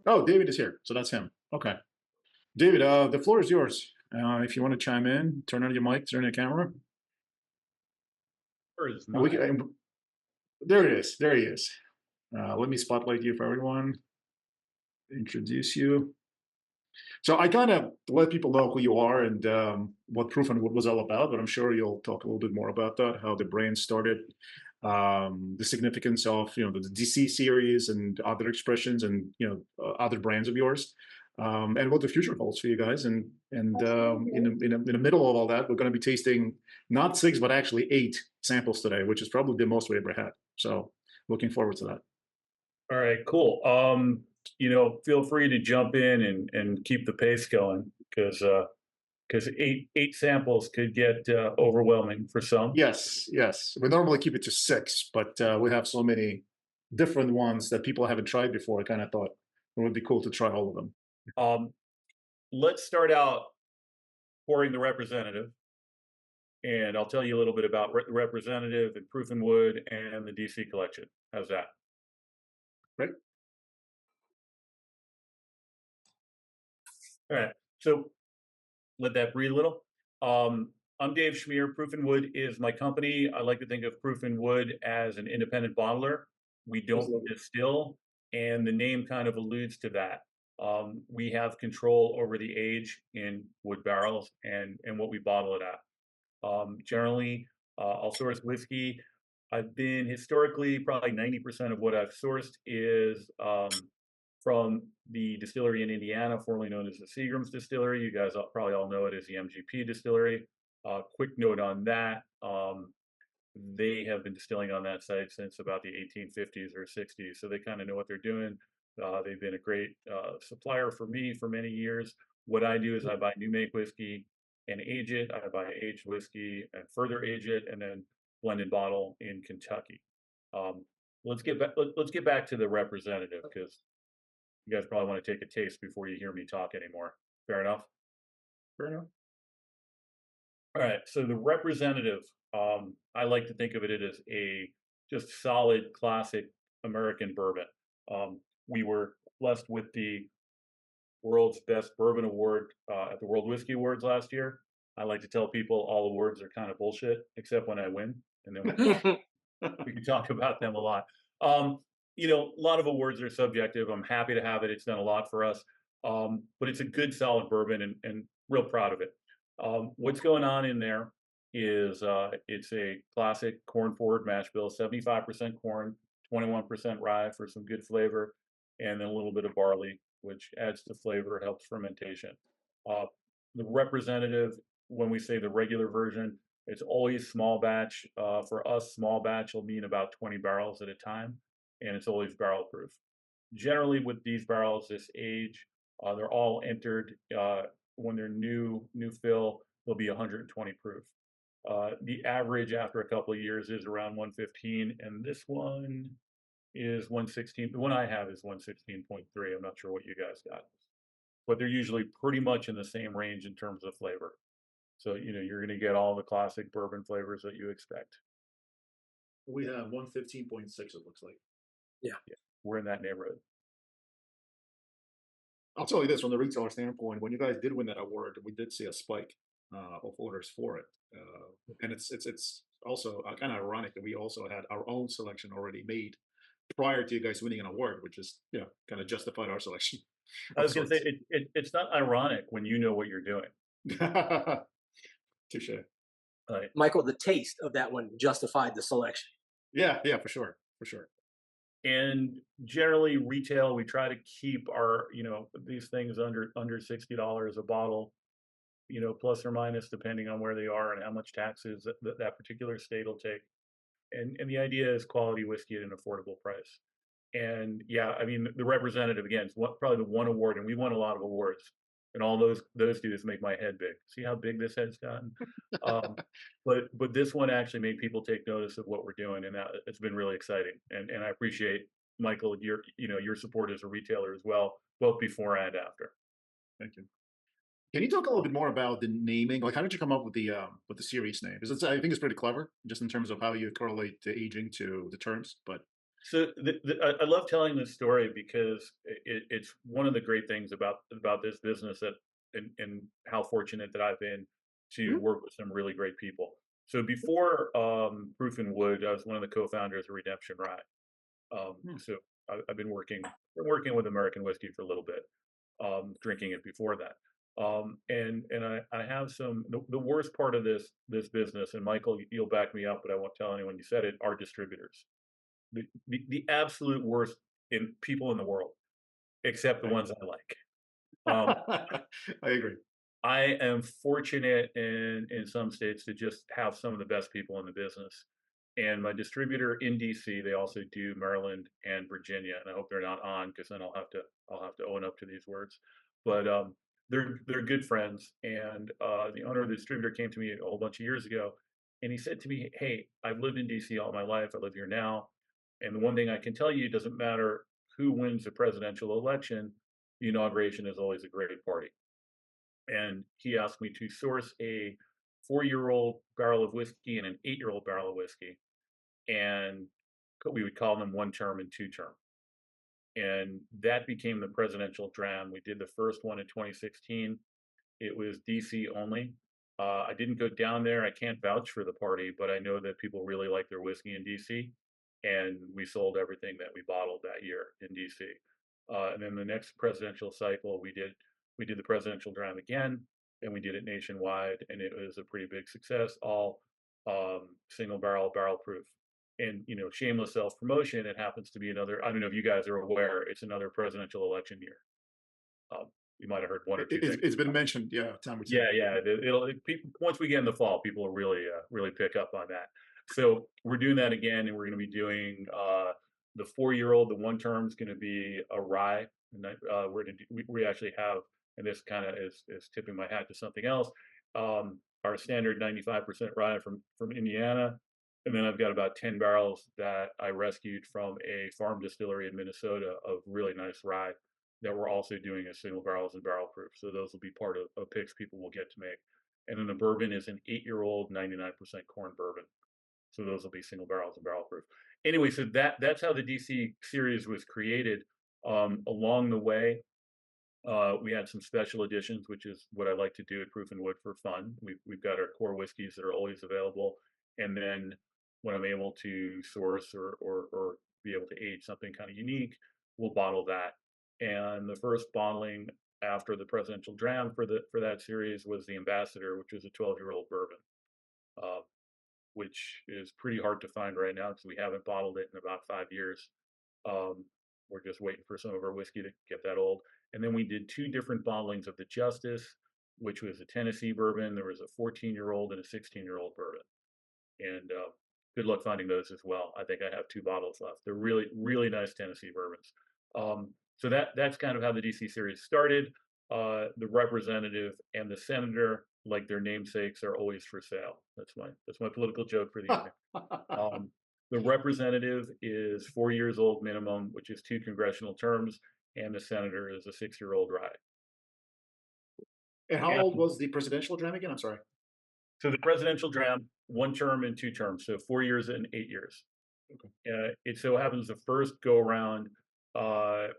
Oh, David is here, so that's him. Okay, David, the floor is yours. If you want to chime in, turn on your mic, turn on your camera. Or is We mine? can, there it is. There he is. Let me spotlight you for everyone. Introduce you. So I kind of let people know who you are and what Proof and Wood was all about, but I'm sure you'll talk a little bit more about that, how the brand started, the significance of the DC series and other expressions and other brands of yours, and what the future holds for you guys. And in the middle of all that, we're going to be tasting not six but actually eight samples today, which is probably the most we ever had. So looking forward to that. All right, cool. Feel free to jump in and keep the pace going because eight samples could get overwhelming for some. Yes, yes. We normally keep it to six, but we have so many different ones that people haven't tried before. I kind of thought it would be cool to try all of them. Um, let's start out pouring the representative, and I'll tell you a little bit about the representative and Proof and Wood and the DC collection. How's that? Right? All right. So let that breathe a little. I'm Dave Schmier. Proof and Wood is my company. I like to think of Proof and Wood as an independent bottler. We That's don't lovely. distill, and the name kind of alludes to that. We have control over the age in wood barrels and what we bottle it at. Generally, I'll source whiskey. I've been historically probably 90% of what I've sourced is from the distillery in Indiana, formerly known as the Seagram's Distillery. You guys probably all know it as the MGP Distillery. Quick note on that. They have been distilling on that site since about the 1850s or 60s, so they kind of know what they're doing. They've been a great supplier for me for many years. What I do is I buy new make whiskey and age it. I buy aged whiskey and further age it, and then blend and bottle in Kentucky. Um, let's get back to the representative because you guys probably want to take a taste before you hear me talk anymore. Fair enough. Fair enough. All right. So the representative, I like to think of it as a just solid classic American bourbon. We were blessed with the world's best bourbon award at the World Whiskey Awards last year. I like to tell people all awards are kind of bullshit, except when I win, and then we can talk about them a lot. Um, a lot of awards are subjective. I'm happy to have it. It's done a lot for us. But it's a good, solid bourbon and real proud of it. What's going on in there is it's a classic corn forward mash bill, 75% corn, 21% rye for some good flavor, and then a little bit of barley, which adds to flavor, helps fermentation. Uh, the representative, when we say the regular version, it's always small batch. For us, small batch will mean about 20 barrels at a time, and it's always barrel proof. Generally, with these barrels this age, they're all entered when they're new fill, they'll be 120 proof. The average after a couple of years is around 115, and this one is 116. The one I have is 116.3. I'm not sure what you guys got, but they're usually pretty much in the same range in terms of flavor. So, you're going to get all the classic bourbon flavors that you expect. We have 115.6, it looks like. Yeah. Yeah, we're in that neighborhood. I'll tell you this from the retailer standpoint, when you guys did win that award, we did see a spike of orders for it. And it's also kind of ironic that we also had our own selection already made prior to you guys winning an award, which is, kind of justified our selection I of was going to say sorts. it's not ironic when you know what you're doing. Touche. Right? Michael, the taste of that one justified the selection. Yeah, yeah, for sure, for sure. And generally, retail, we try to keep our these things under $60 a bottle, plus or minus depending on where they are and how much taxes that particular state will take. And the idea is quality whiskey at an affordable price. And yeah, I mean the representative again is probably the one award, and we won a lot of awards, and all those do is make my head big. See how big this head's gotten? Um, but this one actually made people take notice of what we're doing, and it's been really exciting. And I appreciate Michael your support as a retailer as well, both before and after. Thank you. Can you talk a little bit more about the naming? Like, how did you come up with the series name? Because I think it's pretty clever, just in terms of how you correlate the aging to the terms. But So I love telling this story because it's one of the great things about this business that and how fortunate that I've been to Mhm. work with some really great people. So before Proof and Wood, I was one of the co-founders of Redemption Rye. Hmm. So I've been working with American whiskey for a little bit, drinking it before that. And I have the worst part of this business, and Michael, you'll back me up, but I won't tell anyone you said it, are distributors. The absolute worst in people in the world, except the Right. ones I like. Um, I agree. I am fortunate in some states to just have some of the best people in the business. And my distributor in DC, they also do Maryland and Virginia, and I hope they're not on because then I'll have to own up to these words. But they're good friends, and the owner of the distributor came to me a whole bunch of years ago, and he said to me, "Hey, I've lived in DC all my life. I live here now, and the one thing I can tell you, it doesn't matter who wins the presidential election, the inauguration is always a great party." And he asked me to source a 4-year-old barrel of whiskey and an 8-year-old barrel of whiskey, and we would call them one term and two term. And that became the presidential dram. We did the first one in 2016. It was DC only. I didn't go down there. I can't vouch for the party, but I know that people really like their whiskey in DC, and we sold everything that we bottled that year in DC. And then the next presidential cycle, we did the presidential dram again, and we did it nationwide, and it was a pretty big success. All single barrel proof. And shameless self promotion. It happens to be another. I don't know if you guys are aware. It's another presidential election year. Um, you might have heard one or two things. It's been mentioned, yeah, time or two. Yeah, yeah. People, once we get in the fall, people will really pick up on that. So we're doing that again, and we're going to be doing the 4-year-old. The one term is going to be a rye, and we actually have, and this kind of is tipping my hat to something else. Our standard 95% rye from Indiana, and then I've got about 10 barrels that I rescued from a farm distillery in Minnesota of really nice rye that we're also doing as single barrels and barrel proof. So those will be part of picks people will get to make. And then the bourbon is an 8-year-old 99% corn bourbon. So those will be single barrels and barrel proof. Anyway, so that's how the DC series was created. Along the way, we had some special editions, which is what I like to do at Proof and Wood for fun. We've got our core whiskeys that are always available, and then when I'm able to source or be able to age something kind of unique, we'll bottle that. And the first bottling after the presidential dram for that series was the Ambassador, which was a 12-year-old bourbon, uh, which is pretty hard to find right now because we haven't bottled it in about 5 years. Um, we're just waiting for some of our whiskey to get that old. And then we did two different bottlings of the Justice, which was a Tennessee bourbon. There was a 14-year-old and a 16-year-old bourbon. And good luck finding those as well. I think I have 2 bottles left. They're really nice Tennessee bourbons. So that's kind of how the DC series started. The representative and the senator, like their namesakes, are always for sale. That's my political joke for the evening. Um, the representative is 4 years old minimum, which is 2 congressional terms, and the senator is a 6-year-old rye. And how old And was the presidential dram again? I'm sorry. so the presidential dram, one term and two terms, so 4 years and 8 years. Okay. It so happens the first go around,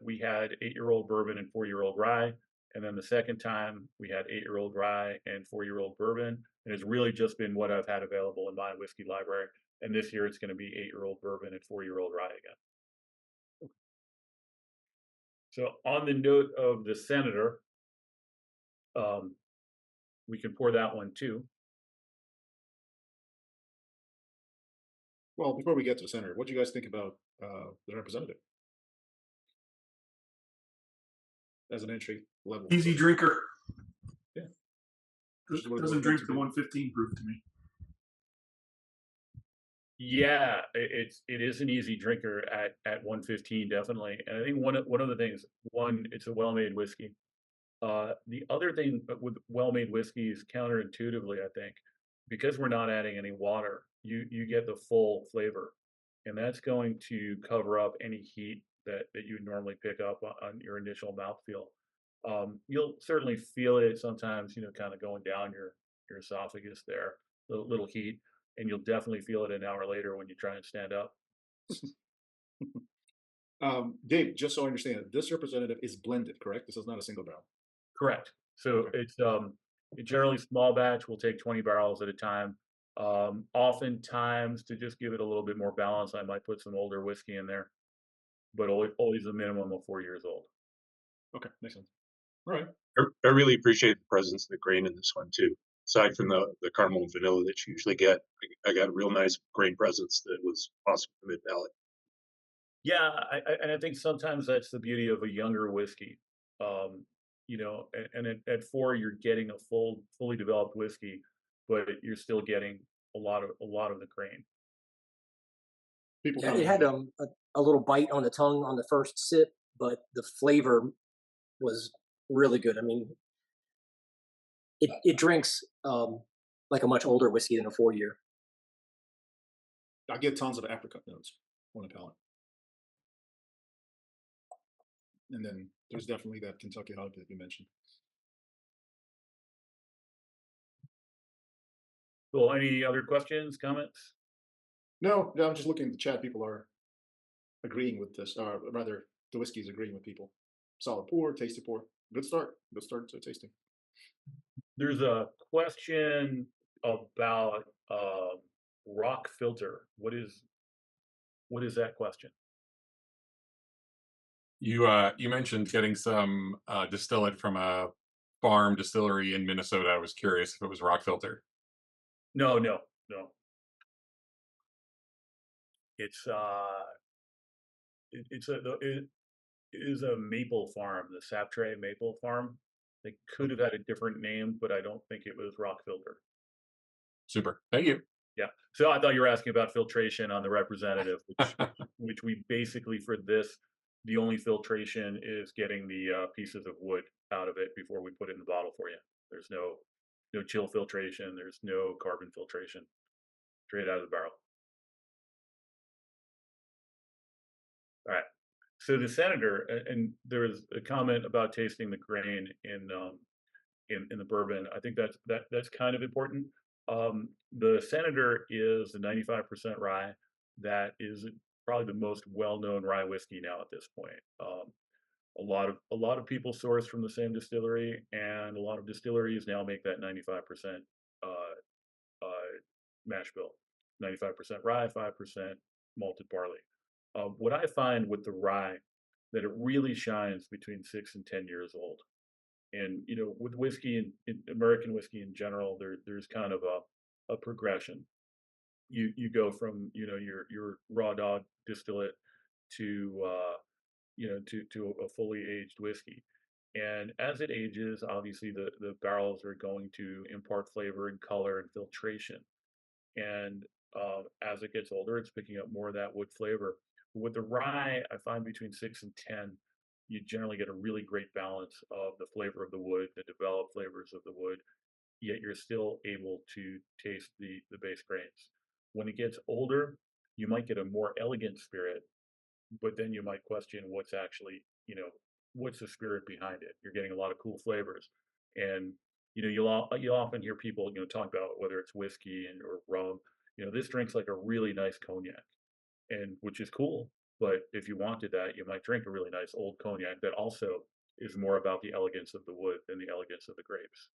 we had 8-year-old bourbon and 4-year-old rye. And then the second time we had 8-year-old rye and 4-year-old bourbon. And it's really just been what I've had available in my whiskey library. And this year it's going to be 8-year-old bourbon and 4-year-old rye again. So on the note of the senator, um, we can pour that one too. Well, before we get to the senator, what do you guys think about the representative as an entry level? Easy drinker. Yeah. Doesn't drink the 115 proof to me. Yeah, it is an easy drinker at 115 definitely, and I think one of the things, one, it's a well-made whiskey. The other thing with well-made whiskey is counterintuitively, I think, because we're not adding any water, you get the full flavor, and that's going to cover up any heat that you would normally pick up on your initial mouthfeel. You'll certainly feel it sometimes, kind of going down your esophagus there, little heat, and you'll definitely feel it an hour later when you try and stand up. Dave, just so I understand, this representative is blended, correct? This is not a single barrel. Correct. So Okay. it's generally small batch. We'll take 20 barrels at a time. Oftentimes, to just give it a little bit more balance, I might put some older whiskey in there, but always a minimum of 4 years old. Okay, makes sense. All right. I really appreciate the presence of the grain in this one too. Aside from the caramel and vanilla that you usually get, I got a real nice grain presence that was awesome for mid palate. Yeah, and I think sometimes that's the beauty of a younger whiskey. Um, and at 4 you're getting a fully developed whiskey, but you're still getting a lot of the grain. People Yeah, kind it of had a little bite on the tongue on the first sip, but the flavor was really good. I mean, it drinks like a much older whiskey than a 4 year. I get tons of apricot notes on the palate. And then there's definitely that Kentucky hop that you mentioned. Well, any other questions, comments? No, I'm just looking at the chat. People are agreeing with this, or rather, the whiskey is agreeing with people. Solid pour, tasty pour. Good start. Good start to tasting. There's a question about rock filter. What is that question? You mentioned getting some distillate from a farm distillery in Minnesota. I was curious if it was rock filter. No, no, no. It's it is a maple farm, the Saptre Maple Farm. They could have had a different name, but I don't think it was rock filter. Super. Thank you. Yeah. So I thought you were asking about filtration on the representative, which we basically for this, the only filtration is getting the pieces of wood out of it before we put it in the bottle for you. There's no chill filtration. There's no carbon filtration. Straight out of the barrel. All right. So the senator, and there was a comment about tasting the grain in the bourbon. I think that's kind of important. The senator is a 95% rye. That is probably the most well-known rye whiskey now at this point. A lot of people source from the same distillery, and a lot of distilleries now make that 95% uh, uh, mash bill. 95% rye, 5% malted barley. What I find with the rye that it really shines between 6 and 10 years old. And with whiskey and American whiskey in general, there's kind of a progression. You go from your raw dog distillate to to a fully aged whiskey. And as it ages, obviously the barrels are going to impart flavor and color and filtration. And as it gets older, it's picking up more of that wood flavor. With the rye, I find between 6 and 10, you generally get a really great balance of the flavor of the wood, the developed flavors of the wood, yet you're still able to taste the base grains. When it gets older, you might get a more elegant spirit, but then you might question what's actually, what's the spirit behind it. You're getting a lot of cool flavors, and you'll often hear people talk about whether it's whiskey or rum. This drink's like a really nice cognac, and which is cool. But if you wanted that, you might drink a really nice old cognac that also is more about the elegance of the wood than the elegance of the grapes.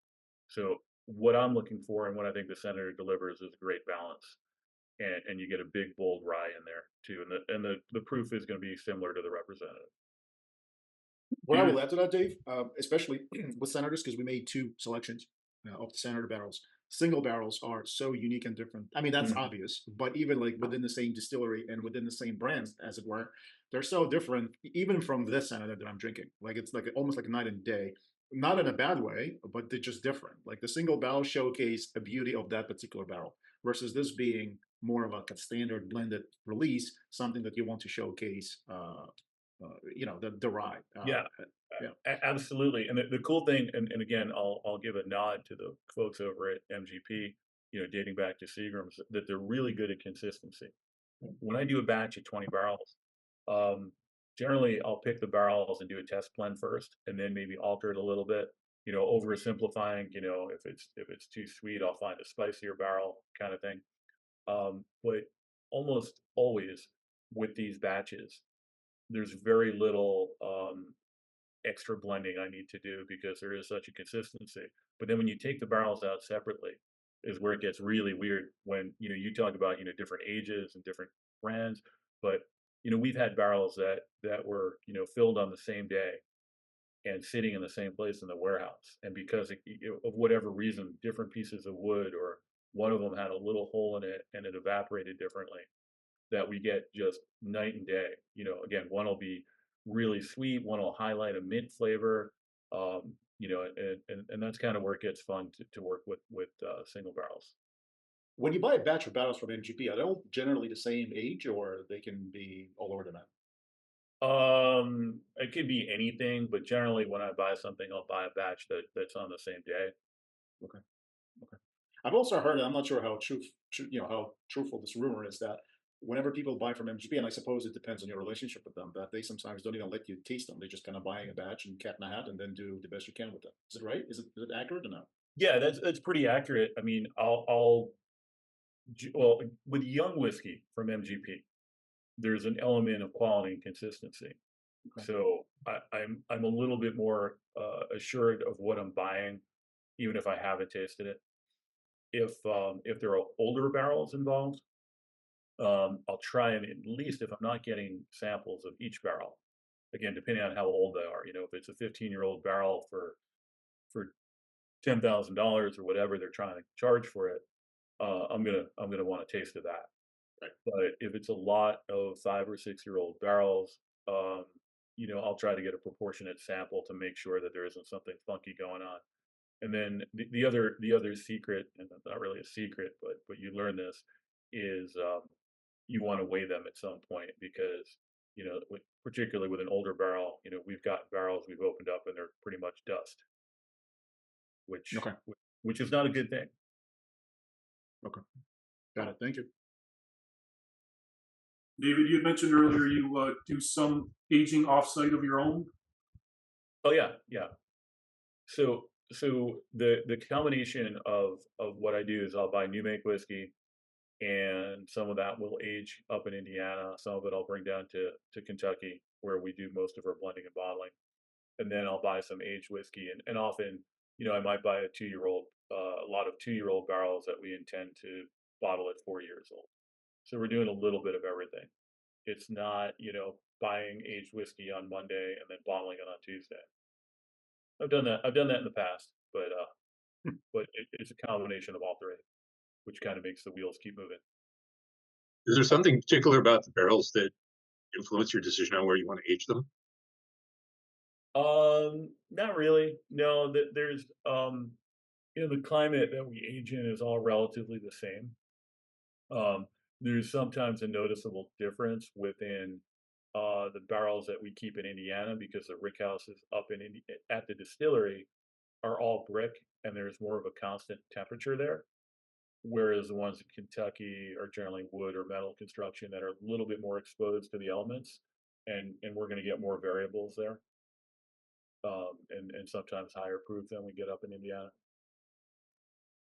So what I'm looking for and what I think the senator delivers is great balance. And you get a big bold rye in there too. And the proof is going to be similar to the representative. What I will add to that, Dave, especially with senators, because we made two selections of the senator barrels. Single barrels are so unique and different. I mean, that's obvious, but even like within the same distillery and within the same brand, as it were, they're so different. Even from this senator that I'm drinking, like it's like almost like a night and day. Not in a bad way, but they're just different. Like the single barrel showcase the beauty of that particular barrel versus this being more of like a standard blended release, something that you want to showcase the rye. Yeah, Yeah. absolutely. And the cool thing, and again, I'll give a nod to the folks over at MGP, dating back to Seagram's, that they're really good at consistency. When I do a batch of 20 barrels, um, generally I'll pick the barrels and do a test blend first, and then maybe alter it a little bit. Oversimplifying. If it's too sweet, I'll find a spicier barrel kind of thing. But almost always with these batches, there's very little extra blending I need to do because there is such a consistency. But then when you take the barrels out separately, is where it gets really weird. When you talk about different ages and different brands, but we've had barrels that were filled on the same day and sitting in the same place in the warehouse, and because of whatever reason, different pieces of wood or one of them had a little hole in it and it evaporated differently, that we get just night and day. Again, one will be really sweet, one will highlight a mint flavor, and that's kind of where it gets fun to work with single barrels. When you buy a batch of barrels from MGP, are they all generally the same age, or they can be all over the map? It could be anything, but generally when I buy something, I'll buy a batch that's on the same day. Okay. Okay. I've also heard, and I'm not sure how how truthful this rumor is, that whenever people buy from MGP, and I suppose it depends on your relationship with them, that they sometimes don't even let you taste them. They're just kind of buying a batch and cat in a hat, and then do the best you can with them. Is it right? Is it accurate or not? Yeah, that's pretty accurate. I mean, well, with young whiskey from MGP, there's an element of quality and consistency. Okay. So I'm a little bit more assured of what I'm buying, even if I haven't tasted it. If there are older barrels involved, I'll try and, at least if I'm not getting samples of each barrel, again depending on how old they are. If it's a 15-year-old barrel for $10,000 or whatever they're trying to charge for it, I'm gonna want a taste of that. Right. But if it's a lot of 5 or 6-year-old barrels, I'll try to get a proportionate sample to make sure that there isn't something funky going on. And then the other secret, and it's not really a secret, but you learn this, is you want to weigh them at some point, because particularly with an older barrel, we've got barrels we've opened up and they're pretty much dust, which Okay. which is not a good thing. Okay. Got it. Thank you. David, you had mentioned earlier you do some aging offsite of your own. Oh yeah, yeah. So the combination of what I do is I'll buy new make whiskey, and some of that will age up in Indiana. Some of it I'll bring down to Kentucky, where we do most of our blending and bottling. And then I'll buy some aged whiskey, and often, I might buy a 2-year-old, a lot of 2-year-old barrels that we intend to bottle at 4 years old. So we're doing a little bit of everything. It's not, buying aged whiskey on Monday and then bottling it on Tuesday. I've done that. I've done that in the past, but it's a combination of all three, which kind of makes the wheels keep moving. Is there something particular about the barrels that influence your decision on where you want to age them? Not really. No, there's the climate that we age in is all relatively the same. There's sometimes a noticeable difference within the barrels that we keep in Indiana, because the rick houses up at the distillery are all brick, and there's more of a constant temperature there. Whereas the ones in Kentucky are generally wood or metal construction that are a little bit more exposed to the elements, and we're going to get more variables there, and sometimes higher proof than we get up in Indiana.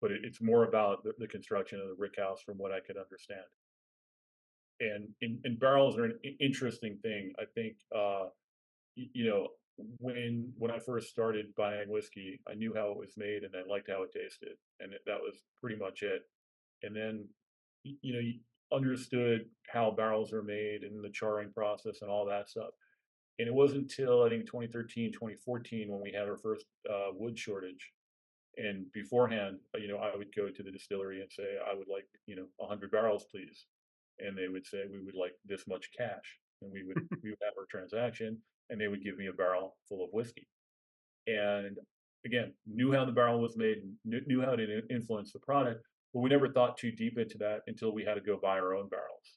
But it's more about the construction of the rick house, from what I could understand. And barrels are an interesting thing. I think when I first started buying whiskey, I knew how it was made and I liked how it tasted, and that was pretty much it. And then you understood how barrels are made and the charring process and all that stuff. And it wasn't until I think 2013, 2014 when we had our first wood shortage. And beforehand, I would go to the distillery and say, I would like, 100 barrels, please. And they would say, we would like this much cash. And we would have our transaction, and they would give me a barrel full of whiskey. And again, knew how the barrel was made, knew how to influence the product, but we never thought too deep into that until we had to go buy our own barrels.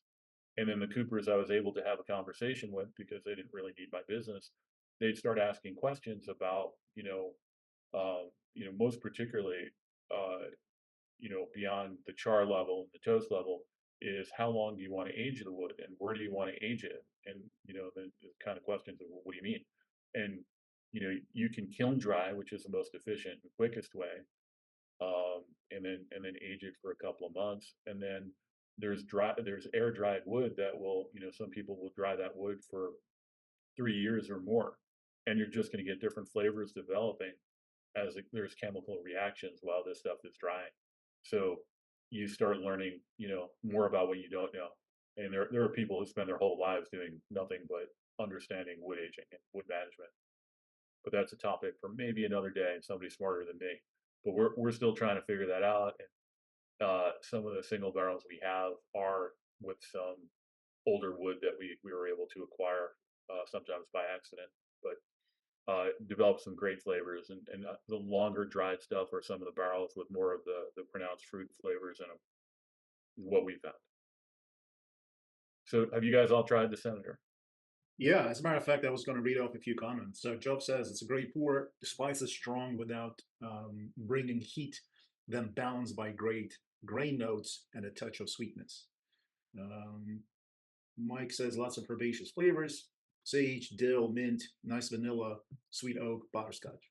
And then the Coopers I was able to have a conversation with, because they didn't really need my business, they'd start asking questions about, most particularly, beyond the char level, the toast level, is how long do you want to age the wood, and where do you want to age it? And, the kind of questions of, well, what do you mean? And, you can kiln dry, which is the most efficient and quickest way, and then age it for a couple of months. And then there's air dried wood that will, some people will dry that wood for 3 years or more, and you're just going to get different flavors developing as there's chemical reactions while this stuff is drying. So you start learning, more about what you don't know. And there are people who spend their whole lives doing nothing but understanding wood aging and wood management. But that's a topic for maybe another day and somebody smarter than me. But we're still trying to figure that out. And some of the single barrels we have are with some older wood that we were able to acquire sometimes by accident, but develop some great flavors. And the longer dried stuff are some of the barrels with more of the pronounced fruit flavors in them, is what we found. So have you guys all tried the Senator? Yeah, as a matter of fact, I was going to read off a few comments. So Job says it's a great pour. The spice is strong without bringing heat, then balanced by great grain notes and a touch of sweetness. Mike says lots of herbaceous flavors: sage, dill, mint, nice vanilla, sweet oak, butterscotch.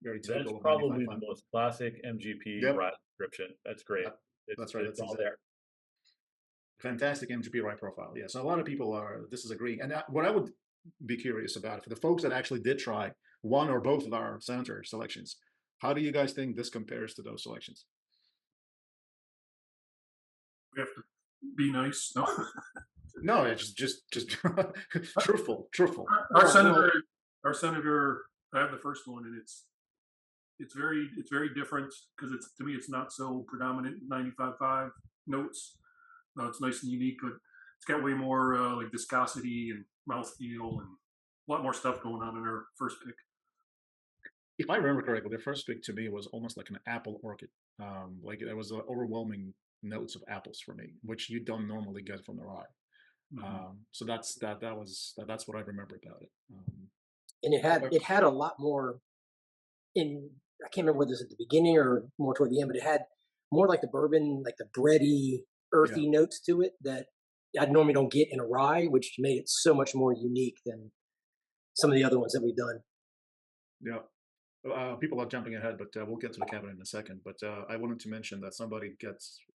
Very That's typical of probably 95.5. the most classic MGP Yep, rye description. That's great. that's right. It's That's all exactly there. fantastic MGP rye profile. Yeah, so a lot of people are. This is agreeing. And what I would be curious about, for the folks that actually did try one or both of our Senator selections, how do you guys think this compares to those selections? We have to be nice. No, No, it's just truthful. our Well, senator, our senator. I have the first one, and it's very different because it's, to me, it's not so predominant 95.5 notes. It's nice and unique, but it's got way more like viscosity and mouthfeel and a lot more stuff going on in our first pick. if I remember correctly, the first pick to me was almost like an apple orchid. Like there was overwhelming notes of apples for me, which you don't normally get from the rye. So that's what I remember about it. And it had a lot more in. I can't remember whether it was at the beginning or more toward the end, but it had more like the bourbon, like the bready, earthy notes to it that I normally don't get in a rye, which made it so much more unique than some of the other ones that we've done. Yeah. People are jumping ahead, but we'll get to the cabinet in a second. But I wanted to mention that somebody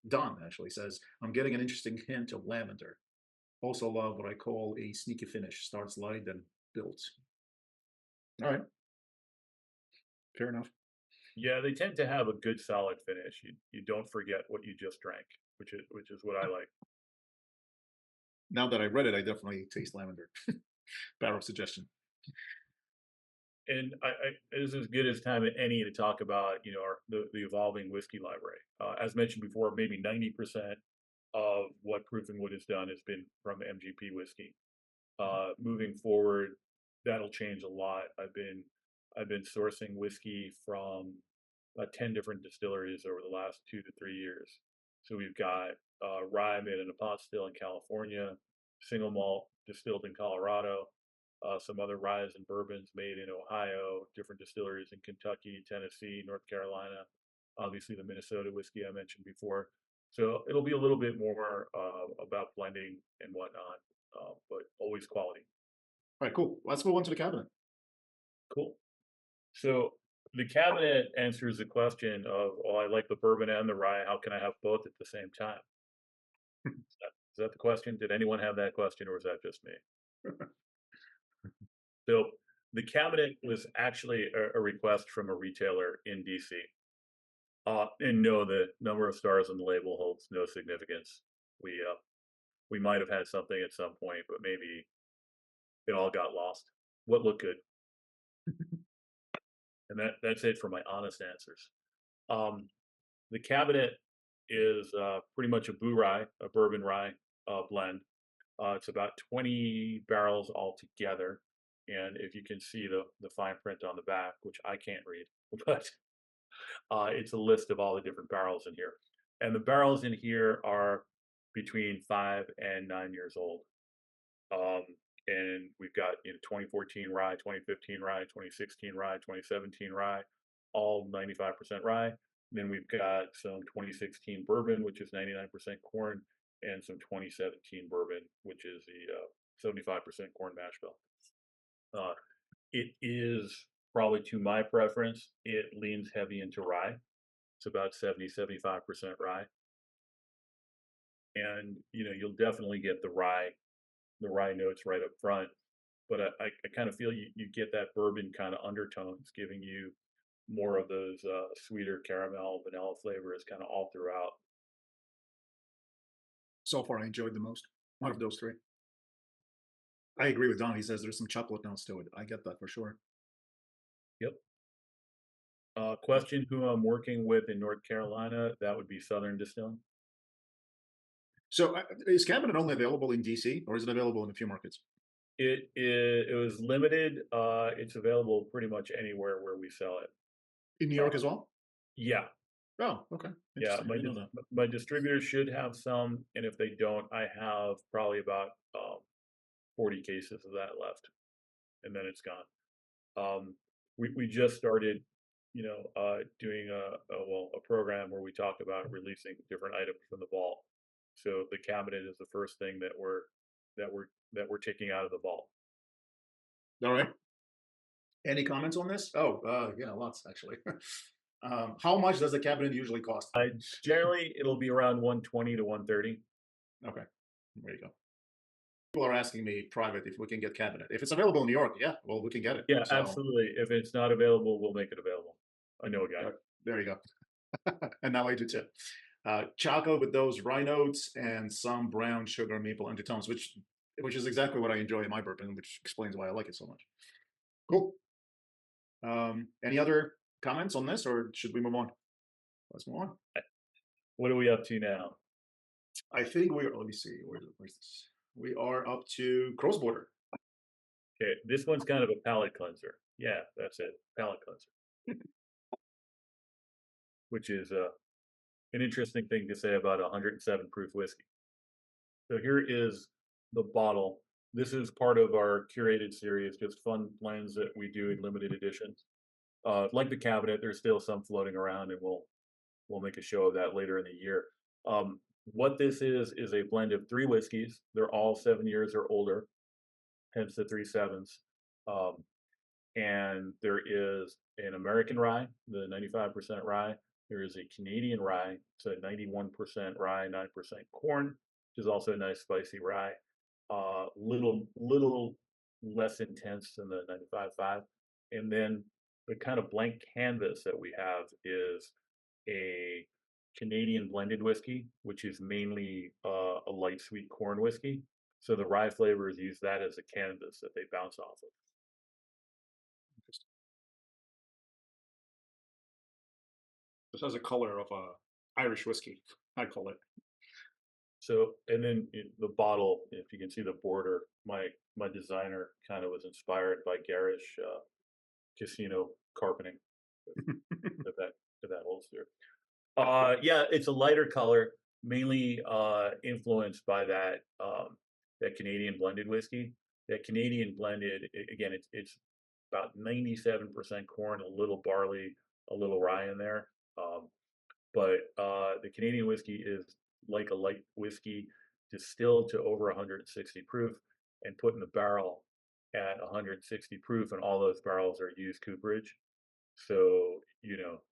Don actually says, I'm getting an interesting hint of lavender. Also love what I call a sneaky finish. Starts light, then builds. All right. Fair enough. Yeah, they tend to have a good solid finish. You don't forget what you just drank, which is what I like. Now that I read it, I definitely taste lavender. Barrel suggestion. And this is as good as time as any to talk about, the evolving whiskey library. As mentioned before, maybe 90% of what Proof and Wood has done has been from MGP whiskey. Moving forward, that'll change a lot. I've been sourcing whiskey from 10 different distilleries over the last 2 to 3 years. So we've got rye made in a pot still in California, single malt distilled in Colorado, some other ryes and bourbons made in Ohio, different distilleries in Kentucky, Tennessee, North Carolina, obviously the Minnesota whiskey I mentioned before. So it'll be a little bit more about blending and whatnot, but always quality. All right, cool. Let's move on to the cabinet. Cool. So the cabinet answers the question of, oh, I like the bourbon and the rye. How can I have both at the same time? Is that the question? Did anyone have that question, or was that just me? So the cabinet was actually a request from a retailer in DC. And no, the number of stars on the label holds no significance. We might have had something at some point, but maybe it all got lost. What looked good? And that's it for my honest answers. The cabinet is pretty much a a bourbon rye blend. It's about 20 barrels altogether. And if you can see the fine print on the back, which I can't read, but it's a list of all the different barrels in here. And the barrels in here are between 5 and 9 years old. And we've got 2014 rye, 2015 rye, 2016 rye, 2017 rye, all 95% rye. Then we've got some 2016 bourbon, which is 99% corn, and some 2017 bourbon, which is the 75% corn mash bill. It is probably, to my preference, it leans heavy into rye. It's about 70-75% rye. and you'll definitely get the rye notes right up front. But I kind of feel you get that bourbon kind of undertones, giving you more of those sweeter caramel, vanilla flavors kind of all throughout. So far, I enjoyed the most out of those three. I agree with Don. He says there's some chocolate notes to it. I get that for sure. Yep. Question: Who I'm working with in North Carolina? That would be Southern Distilling. So, is cabinet only available in DC, or is it available in a few markets? It was limited. It's available pretty much anywhere where we sell it. In New York as well? Yeah. Oh, okay. Yeah, my distributors should have some, and if they don't, I have probably about 40 cases of that left, and then it's gone. We just started, doing a program where we talk about releasing different items from the vault. So the cabinet is the first thing that we're taking out of the vault. All right. Any comments on this? Oh, yeah, lots actually. How much does the cabinet usually cost? Generally, it'll be around 120 to 130. Okay, there you go. People are asking me private if we can get cabinet. If it's available in New York, yeah, well, we can get it. Yeah, so, absolutely. If it's not available, we'll make it available. I know a guy. There you go. And now I do too. Chocolate with those rye notes and some brown sugar maple undertones, which is exactly what I enjoy in my bourbon, which explains why I like it so much. Cool. Any other comments on this, or should we move on? Let's move on. What are we up to now? I think let me see, where's this? We are up to Crossborder. Okay, this one's kind of a palate cleanser. Yeah, that's it, palate cleanser. Which is an interesting thing to say about 107 proof whiskey. So here is the bottle. This is part of our curated series, just fun blends that we do in limited editions. Like the cabinet, there's still some floating around, and we'll make a show of that later in the year. What this is a blend of 3 whiskeys. They're all 7 years or older, hence the 3 sevens. And there is an American rye, the 95% rye. There is a Canadian rye, so 91% rye, 9% corn, which is also a nice spicy rye. Little less intense than the 95.5. And then the kind of blank canvas that we have is a Canadian blended whiskey, which is mainly a light sweet corn whiskey. So the rye flavors use that as a canvas that they bounce off of. This has a color of Irish whiskey, I call it. So, and then the bottle, if you can see the border, my designer kind of was inspired by garish casino carpeting. if that holds through. Yeah, it's a lighter color, mainly influenced by that Canadian blended whiskey. That Canadian blended, again, it's about 97% corn, a little barley, a little rye in there. But the Canadian whiskey is like a light whiskey distilled to over 160 proof and put in the barrel at 160 proof, and all those barrels are used cooperage. So,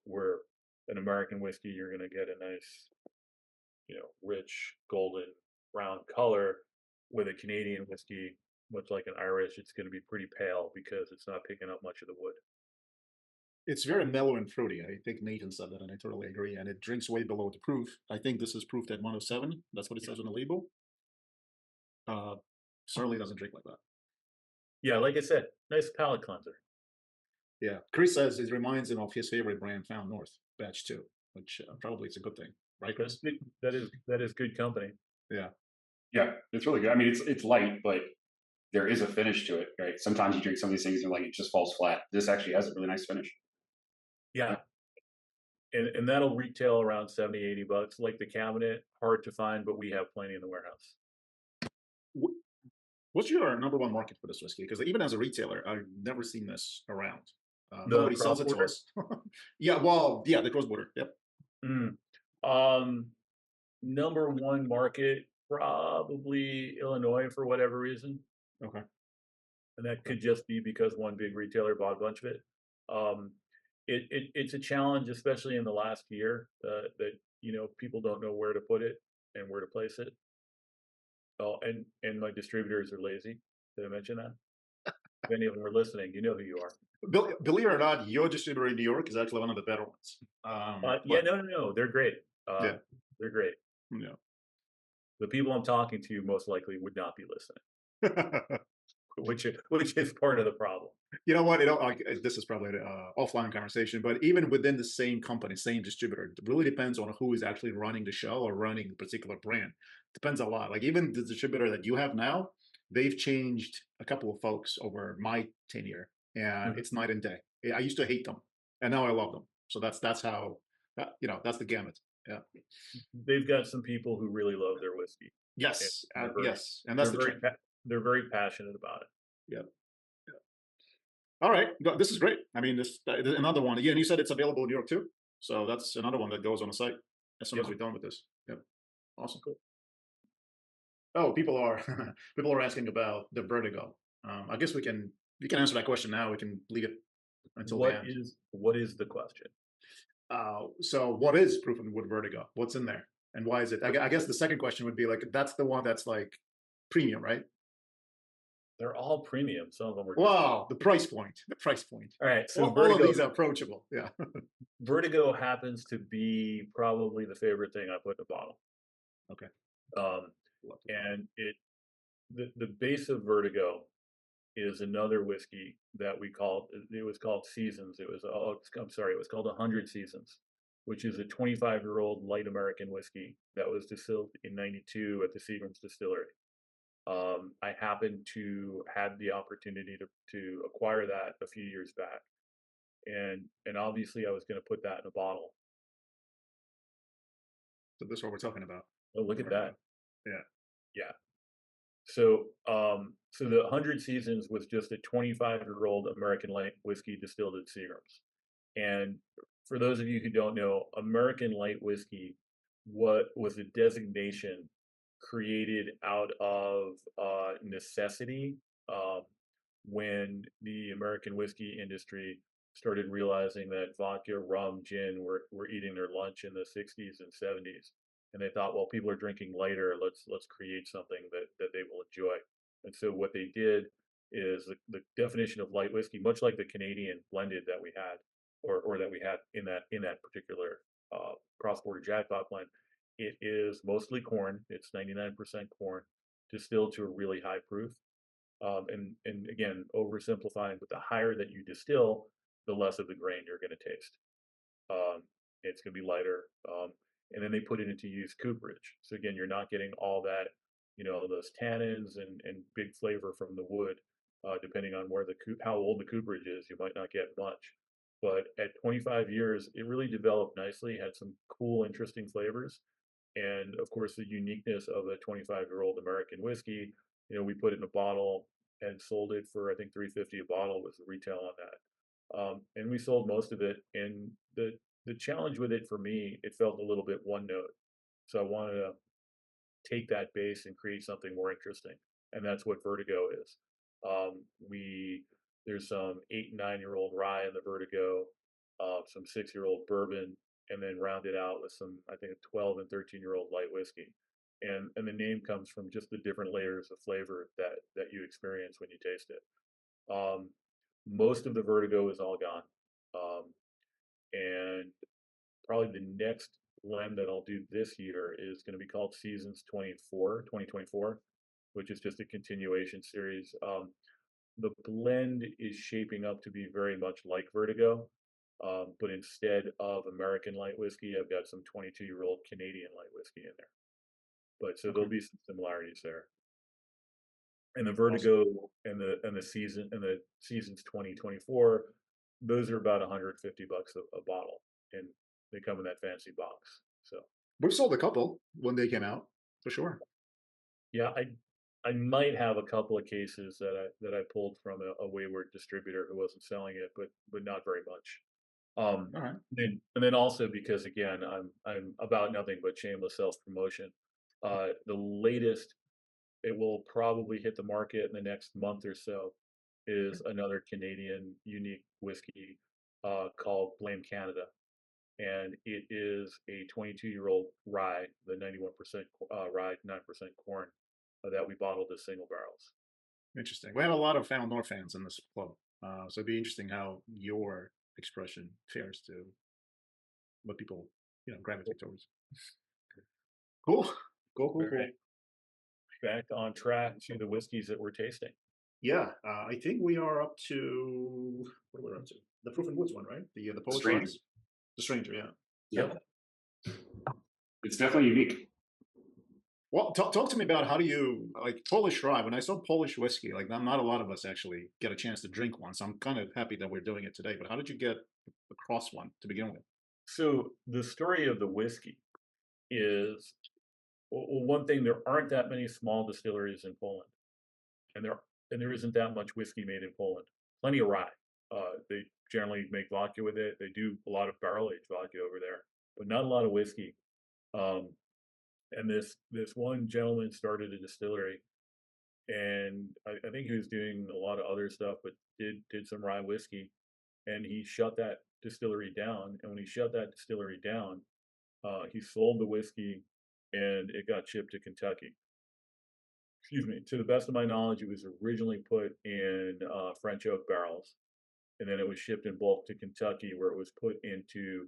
we're an American whiskey, you're going to get a nice, rich golden brown color. With a Canadian whiskey, much like an Irish, it's going to be pretty pale because it's not picking up much of the wood. It's very mellow and fruity. I think Nathan said that, and I totally agree. And it drinks way below the proof. I think this is proofed at 107. That's what it says on the label. Certainly doesn't drink like that. Yeah, like I said, nice palate cleanser. Yeah, Chris says it reminds him of his favorite brand, Found North Batch 2, which probably is a good thing, right, Chris? That is good company. Yeah, it's really good. I mean, it's light, but there is a finish to it, right? Sometimes you drink some of these things and it just falls flat. This actually has a really nice finish. Yeah. And that'll retail around $70-$80. Like the cabinet, hard to find, but we have plenty in the warehouse. What's your number one market for this whiskey? Because even as a retailer, I've never seen this around. The Nobody sells it to us. Yeah, well, yeah, the Crossborder. Yep. Number one market, probably Illinois for whatever reason. Okay. And that could just be because one big retailer bought a bunch of it. It's a challenge, especially in the last year, that people don't know where to put it. and where to place it. Oh, and my distributors are lazy. Did I mention that? If any of them are listening, you know who you are. Believe it or not, your distributor in New York is actually one of the better ones. Yeah, no, they're great. Yeah. They're great. Yeah. The people I'm talking to most likely would not be listening, which is part of the problem. You know what? This is probably an offline conversation, but even within the same company, same distributor, it really depends on who is actually running the show or running the particular brand. Depends a lot. Like even the distributor that you have now, they've changed a couple of folks over my tenure, and it's night and day. I used to hate them, and now I love them. So that's how, that's the gamut. Yeah. They've got some people who really love their whiskey. Yes. And yes. And that's they're very passionate about it. Yeah. All right, this is great. I mean, this another one. Yeah, and you said it's available in New York too. So that's another one that goes on the site as soon as we're done with this. Yep, awesome. Cool. Oh, people are people are asking about the Vertigo. I guess you can answer that question now. We can leave it until the end. What is the question? So what is Proof and Wood Vertigo? What's in there, and why is it? I guess the second question would be like, that's the one that's like premium, right? They're all premium. Some of them are. Wow, the price point. The price point. All right, so all of these are approachable. Yeah. Vertigo happens to be probably the favorite thing I put in a bottle. Okay. And the base of Vertigo is another whiskey that it was called Seasons. It was called 100 Seasons, which is a 25-year-old light American whiskey that was distilled in '92 at the Seagram's Distillery. I happened to have the opportunity to acquire that a few years back, and obviously I was going to put that in a bottle. So this is what we're talking about. Oh, look at that! Yeah. So, so the 100 Seasons was just a 25-year-old American light whiskey distilled at Seagram's. And for those of you who don't know, American light whiskey was a designation created out of necessity when the American whiskey industry started realizing that vodka, rum, gin were eating their lunch in the 60s and 70s. And they thought, well, people are drinking lighter. Let's create something that they will enjoy. And so what they did is the definition of light whiskey, much like the Canadian blended that we had, or that we had in that particular Crossborder Jackpot blend, it is mostly corn. It's 99% corn, distilled to a really high proof. And again, oversimplifying, but the higher that you distill, the less of the grain you're going to taste. It's going to be lighter. And then they put it into used cooperage. So again, you're not getting all that, those tannins and big flavor from the wood. Depending on how old the cooperage is, you might not get much. But at 25 years, it really developed nicely, had some cool, interesting flavors. And of course, the uniqueness of a 25-year-old American whiskey, we put it in a bottle and sold it for, I think, $3.50 a bottle was the retail on that. And we sold most of it. And the challenge with it for me, it felt a little bit one note. So I wanted to take that base and create something more interesting. And that's what Vertigo is. There's some 8 and 9-year-old rye in the Vertigo, some 6-year-old bourbon, and then rounded out with some, I think, 12 and 13-year-old light whiskey. And the name comes from just the different layers of flavor that you experience when you taste it. Most of the Vertigo is all gone. And probably the next blend that I'll do this year is going to be called Seasons 2024, which is just a continuation series. The blend is shaping up to be very much like Vertigo, but instead of American light whiskey, I've got some 22-year-old Canadian light whiskey in there. But so there'll be some similarities there. And the Vertigo and the Seasons 2024, those are about $150 a bottle, and they come in that fancy box. So we've sold a couple when they came out, for sure. Yeah, I might have a couple of cases that I pulled from a wayward distributor who wasn't selling it, but not very much. All right. And then also because again, I'm about nothing but shameless self promotion. The latest, it will probably hit the market in the next month or so, is another Canadian unique whiskey called Blame Canada. and it is a 22-year-old rye, the 91% rye, 9% corn that we bottled as single barrels. Interesting. We have a lot of Found North fans in this club, so it'd be interesting how your expression fares to what people, gravitate towards. Cool. Cool. Right. Back on track to the whiskeys that we're tasting. Yeah, I think we are up to what we're up to. The Proof and Woods one, right? The Polish Stranger. Rye? The Stranger, yeah. Yep. It's definitely unique. Well, talk to me about how do you like Polish Rye? When I saw Polish whiskey, like not a lot of us actually get a chance to drink one, so I'm kind of happy that we're doing it today. But how did you get across one to begin with? So the story of the whiskey is, well, one thing, there aren't that many small distilleries in Poland, and there isn't that much whiskey made in Poland. Plenty of rye. They generally make vodka with it. They do a lot of barrel aged vodka over there, but not a lot of whiskey. And this one gentleman started a distillery, and I think he was doing a lot of other stuff, but did some rye whiskey, and he shut that distillery down. And when he shut that distillery down, he sold the whiskey, and it got shipped to Kentucky. Excuse me. To the best of my knowledge, it was originally put in French oak barrels, and then it was shipped in bulk to Kentucky, where it was put into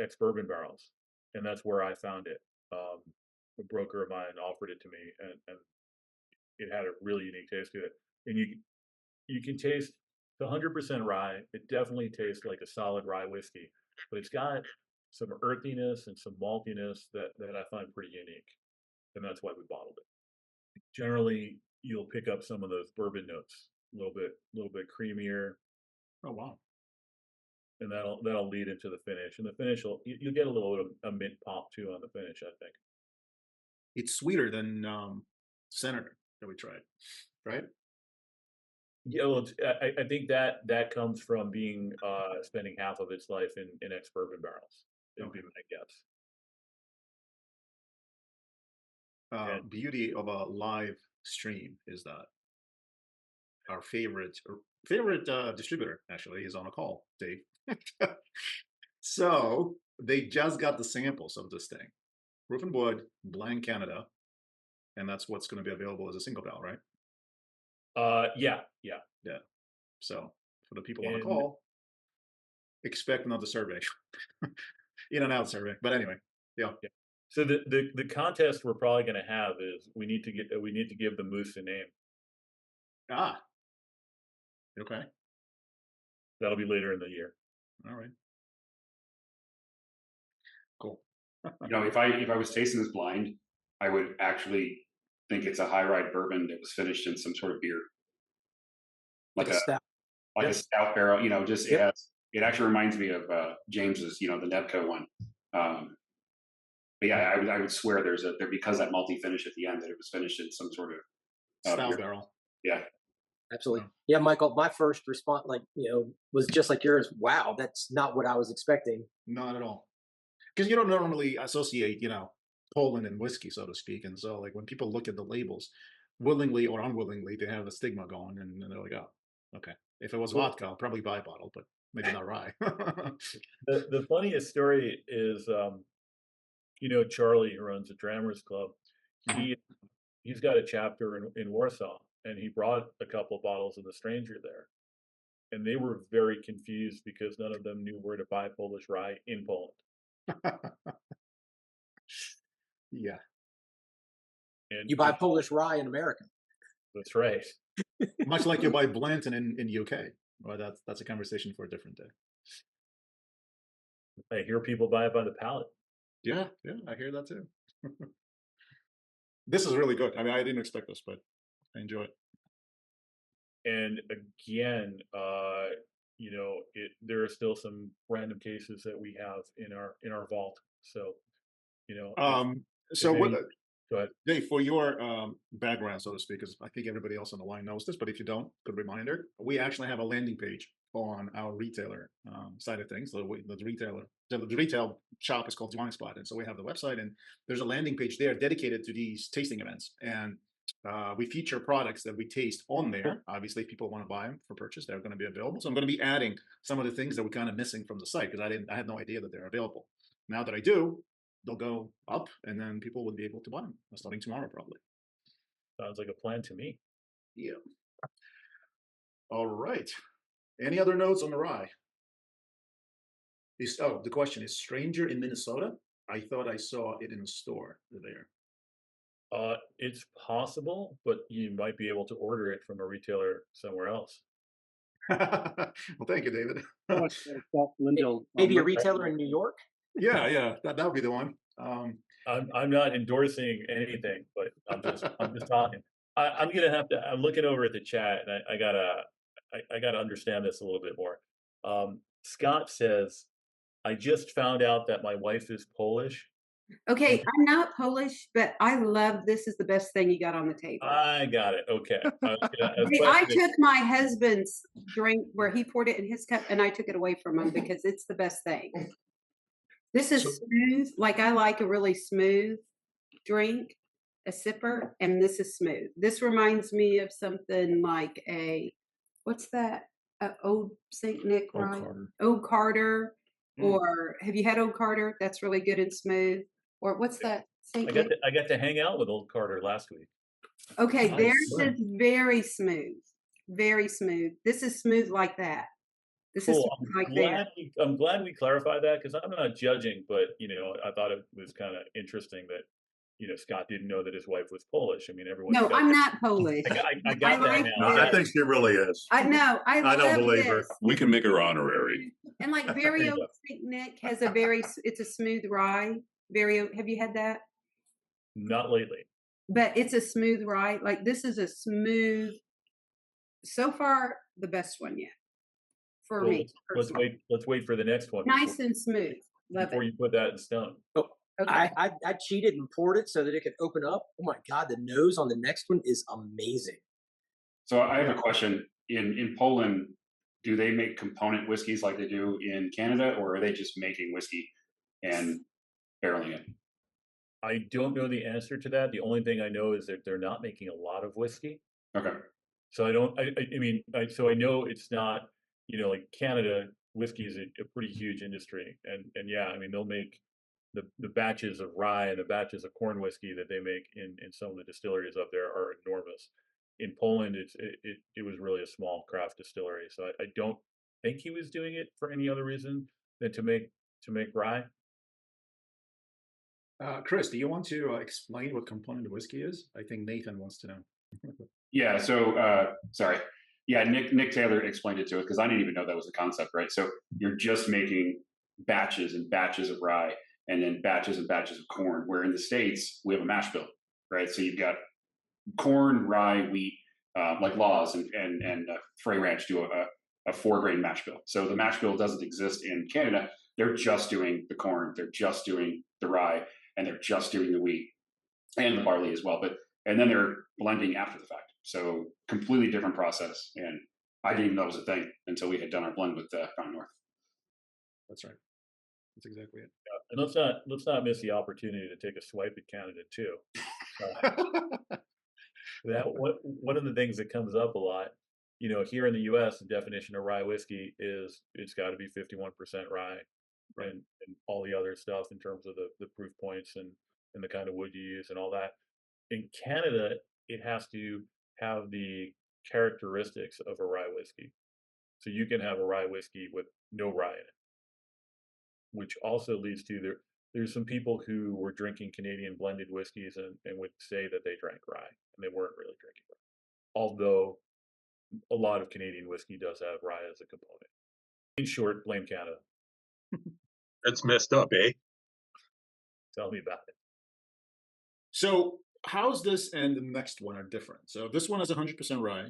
ex-bourbon barrels, and that's where I found it. A broker of mine offered it to me, and it had a really unique taste to it. And you can taste the 100% rye. It definitely tastes like a solid rye whiskey, but it's got some earthiness and some maltiness that I find pretty unique, and that's why we bottled it. Generally, you'll pick up some of those bourbon notes, a little bit creamier. Oh wow! And that'll lead into the finish. And the finish you'll get a little bit of a mint pop too on the finish, I think. It's sweeter than Senator that we tried, right? Yeah, well, I think that comes from being spending half of its life in ex-bourbon barrels. It would be my guess. Beauty of a live stream is that our favorite distributor actually is on a call, Dave. So they just got the samples of this thing, Proof and Wood, Blank Canada, and that's what's going to be available as a single barrel, right? Yeah. So for the people on the call, expect another survey, in and out survey. But anyway, yeah. So the contest we're probably going to have is we need to give the moose a name. Ah. Okay. That'll be later in the year. All right. Cool. If I was tasting this blind, I would actually think it's a high rye bourbon that was finished in some sort of beer, like a stout. A stout barrel. It actually reminds me of James's, the Nebco one. But yeah, I would swear there because that malty finish at the end that it was finished in some sort of stout barrel. Yeah. Absolutely. Yeah, Michael, my first response, was just like yours. Wow, that's not what I was expecting. Not at all. Because you don't normally associate, Poland and whiskey, so to speak. And so, like, when people look at the labels, willingly or unwillingly, they have a stigma going, and they're like, oh, okay. If it was vodka, I'll probably buy a bottle, but maybe not rye. The funniest story is, Charlie, who runs the Drammers Club, he's got a chapter in Warsaw, and he brought a couple of bottles of the Stranger there, and they were very confused because none of them knew where to buy Polish rye in Poland. Yeah. And you buy Polish rye in America. That's right. Much like you buy Blanton in UK. Well, that's a conversation for a different day. I hear people buy it by the pallet. Yeah, I hear that too. This is really good. I mean, I didn't expect this, but I enjoy it. And again, there are still some random cases that we have in our vault. So, go ahead. Dave, for your background, so to speak, because I think everybody else on the line knows this, but if you don't, good reminder, we actually have a landing page on our retailer side of things. The retail shop is called Wine Spot, and so we have the website, and there's a landing page there dedicated to these tasting events. And we feature products that we taste on there. Obviously, if people want to buy them for purchase, they're going to be available. So I'm going to be adding some of the things that were kind of missing from the site because I had no idea that they're available. Now that I do, they'll go up, and then people will be able to buy them starting tomorrow, probably. Sounds like a plan to me. Yeah. All right. Any other notes on the rye? The question is stranger in Minnesota. I thought I saw it in the store there. It's possible, but you might be able to order it from a retailer somewhere else. Well, thank you, David. Maybe a retailer in New York. Yeah, that would be the one. I'm not endorsing anything, but I'm just talking. I'm gonna have to. I'm looking over at the chat, and I gotta understand this a little bit more. Scott says, "I just found out that my wife is Polish." Okay, I'm not Polish, but I love this is the best thing you got on the table. I got it. Okay. I took my husband's drink where he poured it in his cup, and I took it away from him because it's the best thing. This is smooth. Like I like a really smooth drink, a sipper, and this is smooth. This reminds me of something like what's that? Old St. Nick, right? Old Carter. Or have you had Old Carter? That's really good and smooth. Or what's that? I got to hang out with Old Carter last week. Okay, theirs is very smooth. Very smooth. This is smooth like that. This is like that. I'm glad we clarified that because I'm not judging, but I thought it was kind of interesting that Scott didn't know that his wife was Polish. I mean, everyone. No, I'm not Polish. I got that now. I think she really is. I know. I don't believe her. We can make her honorary. And like very old St. Nick has it's a smooth rye. Have you had that? Not lately. But it's a smooth rye. Like this is a smooth. So far, the best one yet for me. Let's wait for the next one. Nice and smooth. Before you put that in stone. Oh, okay. I cheated and poured it so that it could open up. Oh my God, the nose on the next one is amazing. So I have a question. In Poland, do they make component whiskeys like they do in Canada, or are they just making whiskey and barreling it? I don't know the answer to that. The only thing I know is that they're not making a lot of whiskey. Okay. So I know it's not, like Canada, whiskey is a pretty huge industry. And yeah, I mean, they'll make the batches of rye and the batches of corn whiskey that they make in some of the distilleries up there are enormous. In Poland, it was really a small craft distillery. So I don't think he was doing it for any other reason than to make rye. Chris, do you want to explain what component whiskey is? I think Nathan wants to know. Yeah. So sorry. Yeah, Nick Taylor explained it to us because I didn't even know that was the concept, right? So you're just making batches and batches of rye and then batches and batches of corn, where in the States, we have a mash bill, right? So you've got corn, rye, wheat, like Laws and Frey Ranch do a 4-grain mash bill. So the mash bill doesn't exist in Canada. They're just doing the corn, they're just doing the rye, and they're just doing the wheat and the barley as well. And then they're blending after the fact. So completely different process. And I didn't even know it was a thing until we had done our blend with Crown North. That's right. That's exactly it. Yeah. And let's not miss the opportunity to take a swipe at Canada too. One of the things that comes up a lot, here in the U.S., the definition of rye whiskey is it's got to be 51% rye, and all the other stuff in terms of the proof points and the kind of wood you use and all that. In Canada, it has to have the characteristics of a rye whiskey. So you can have a rye whiskey with no rye in it, which also leads to there's some people who were drinking Canadian blended whiskeys and would say that they drank rye, and they weren't really drinking rye. Although a lot of Canadian whiskey does have rye as a component. In short, blame Canada. That's messed up, eh? Tell me about it. So how's this and the next one are different? So this one is 100% rye,